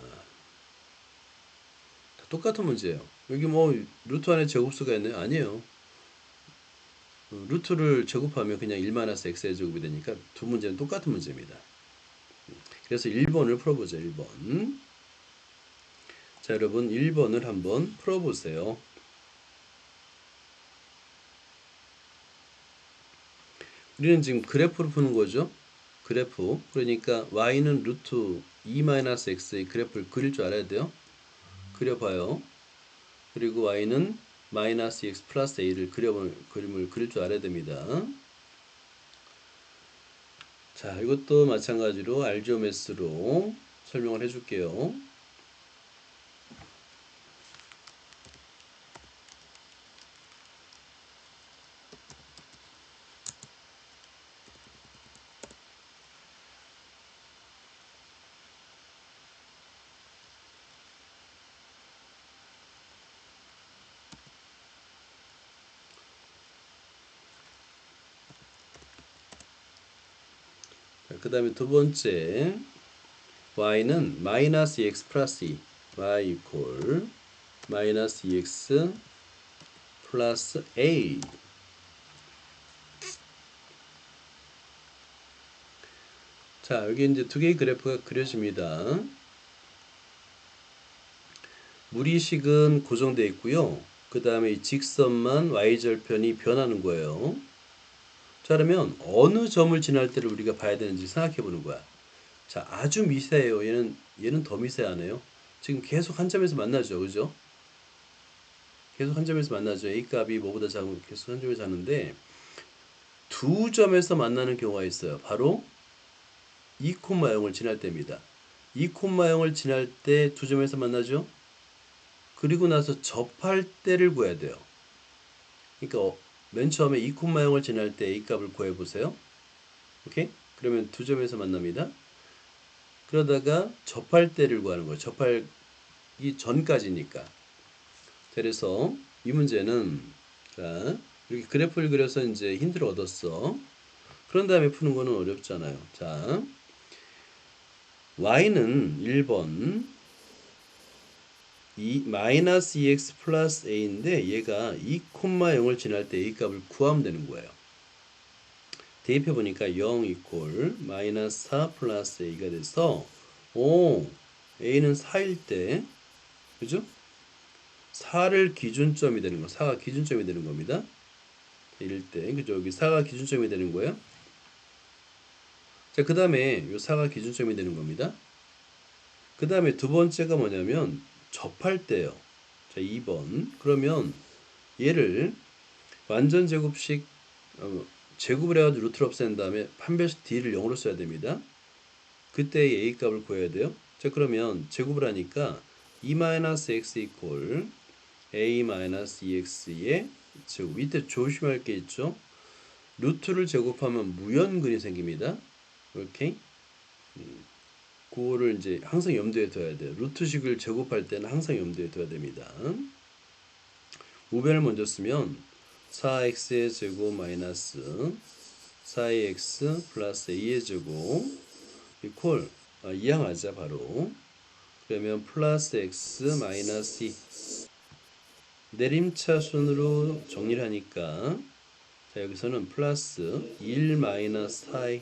다 똑같은 문제예요. 여기 뭐 루트 안에 제곱수가 있나요? 아니에요. 루트를 제곱하면 그냥 1-x의 제곱이 되니까 두 문제는 똑같은 문제입니다. 그래서 1번을 풀어보죠. 1번. 자, 여러분 1번을 한번 풀어보세요. 우리는 지금 그래프를 푸는 거죠. 그래프. 그러니까 y는 루트 2-x의 그래프를 그릴 줄 알아야 돼요. 그려봐요. 그리고 y는 마이너스 x 플러스 a를 그림을 그릴 줄 알아야 됩니다. 자, 이것도 마찬가지로 알지오메스로 설명을 해줄게요. 그 다음에 두 번째 y는 마이너스 2x 플러스 2 y 이퀄 마이너스 2x 플러스 a. 자, 여기 이제 두 개의 그래프가 그려집니다. 무리식은 고정되어 있고요. 그 다음에 이 직선만 y절편이 변하는 거예요. 자, 그러면 어느 점을 지날 때를 우리가 봐야 되는지 생각해 보는 거야. 자, 아주 미세해요. 얘는 더 미세하네요. 지금 계속 한 점에서 만나죠. 그죠? 계속 한 점에서 만나죠. A 값이 뭐보다 작으면 계속 한 점에서 하는데 두 점에서 만나는 경우가 있어요. 바로 2,0을 지날 때입니다. 2,0을 지날 때 두 점에서 만나죠. 그리고 나서 접할 때를 구해야 돼요. 그러니까 맨 처음에 2,0을 지날 때 A 값을 구해보세요. 오케이? 그러면 두 점에서 만납니다. 그러다가 접할 때를 구하는 거예요. 접하기 전까지니까. 그래서 이 문제는 자, 이렇게 그래프를 그려서 이제 힌트를 얻었어. 그런 다음에 푸는 거는 어렵잖아요. 자, y는 1번 마이너스 2x 플러스 a인데 얘가 2,0을 지날 때 a 값을 구하면 되는 거예요. 대입해 보니까 0 이퀄 마이너스 4 플러스 a가 돼서 a는 4일 때 그죠? 4를 기준점이 되는 거 4가 기준점이 되는 겁니다. 이럴 때 그죠? 여기 4가 기준점이 되는 거예요. 자, 그 다음에 요 4가 기준점이 되는 겁니다. 그 다음에 두 번째가 뭐냐면 접할 때요. 자, 2번. 그러면 얘를 완전 제곱식 제곱을 해가지고 루트를 없앤 다음에 판별식 d를 0으로 써야 됩니다. 그때 a 값을 구해야 돼요. 자, 그러면 제곱을 하니까 2-x 이퀄 a-2x의 제곱. 이때 조심할 게 있죠. 루트를 제곱하면 무연근이 생깁니다. 오케이? 그거를 이제 항상 염두에 둬야 돼요. 루트식을 제곱할 때는 항상 염두에 둬야 됩니다. 우변을 먼저 쓰면 4x의 제곱 마이너스 4ax 플러스 a의 제곱 이퀄 이항하자 바로. 그러면 플러스 x 마이너스 2 내림차순으로 정리를 하니까 자, 여기서는 플러스 1 마이너스 4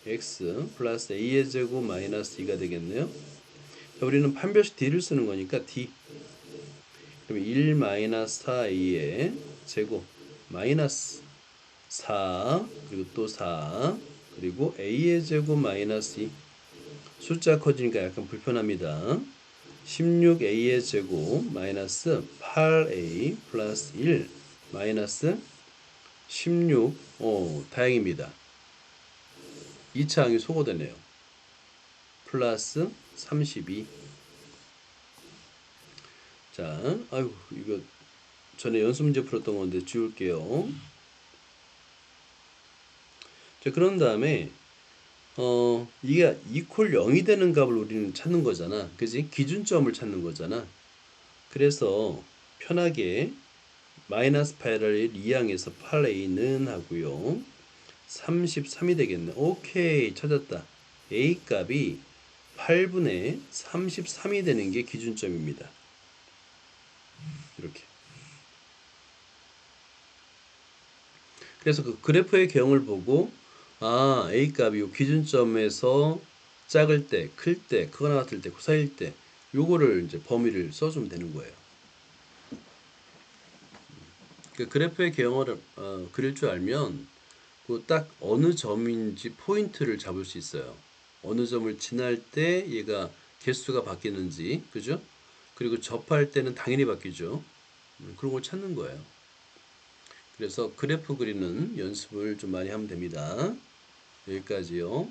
x 플러스 a의 제곱 마이너스 2가 되겠네요. 자, 우리는 판별식 d를 쓰는 거니까 d. 그럼 1 마이너스 4a의 제곱 마이너스 4 그리고 또 4 그리고 a의 제곱 마이너스 2. 숫자 커지니까 약간 불편합니다. 16a의 제곱 마이너스 8a 플러스 1 마이너스 16. 다행입니다. 2차 항이 소거되네요. 플러스 32. 자, 아이고 이거 전에 연습 문제 풀었던 건데 지울게요. 자, 그런 다음에 이게 이퀄 0이 되는 값을 우리는 찾는 거잖아. 그지? 기준점을 찾는 거잖아. 그래서 편하게 마이너스 8을 2항에서 8a는 하고요. 33이 되겠네. 오케이, 찾았다. a 값이 8분의 33이 되는 게 기준점입니다. 이렇게. 그래서 그 그래프의 경을 보고 A 값이 요 기준점에서 작을 때, 클 때, 크거나 같을 때, 그 사이일 때 요거를 이제 범위를 써주면 되는 거예요. 그 그래프의 경을 그릴 줄 알면 그 딱 어느 점인지 포인트를 잡을 수 있어요. 어느 점을 지날 때 얘가 개수가 바뀌는지, 그죠? 그리고 접할 때는 당연히 바뀌죠. 그런 걸 찾는 거예요. 그래서 그래프 그리는 연습을 좀 많이 하면 됩니다. 여기까지요.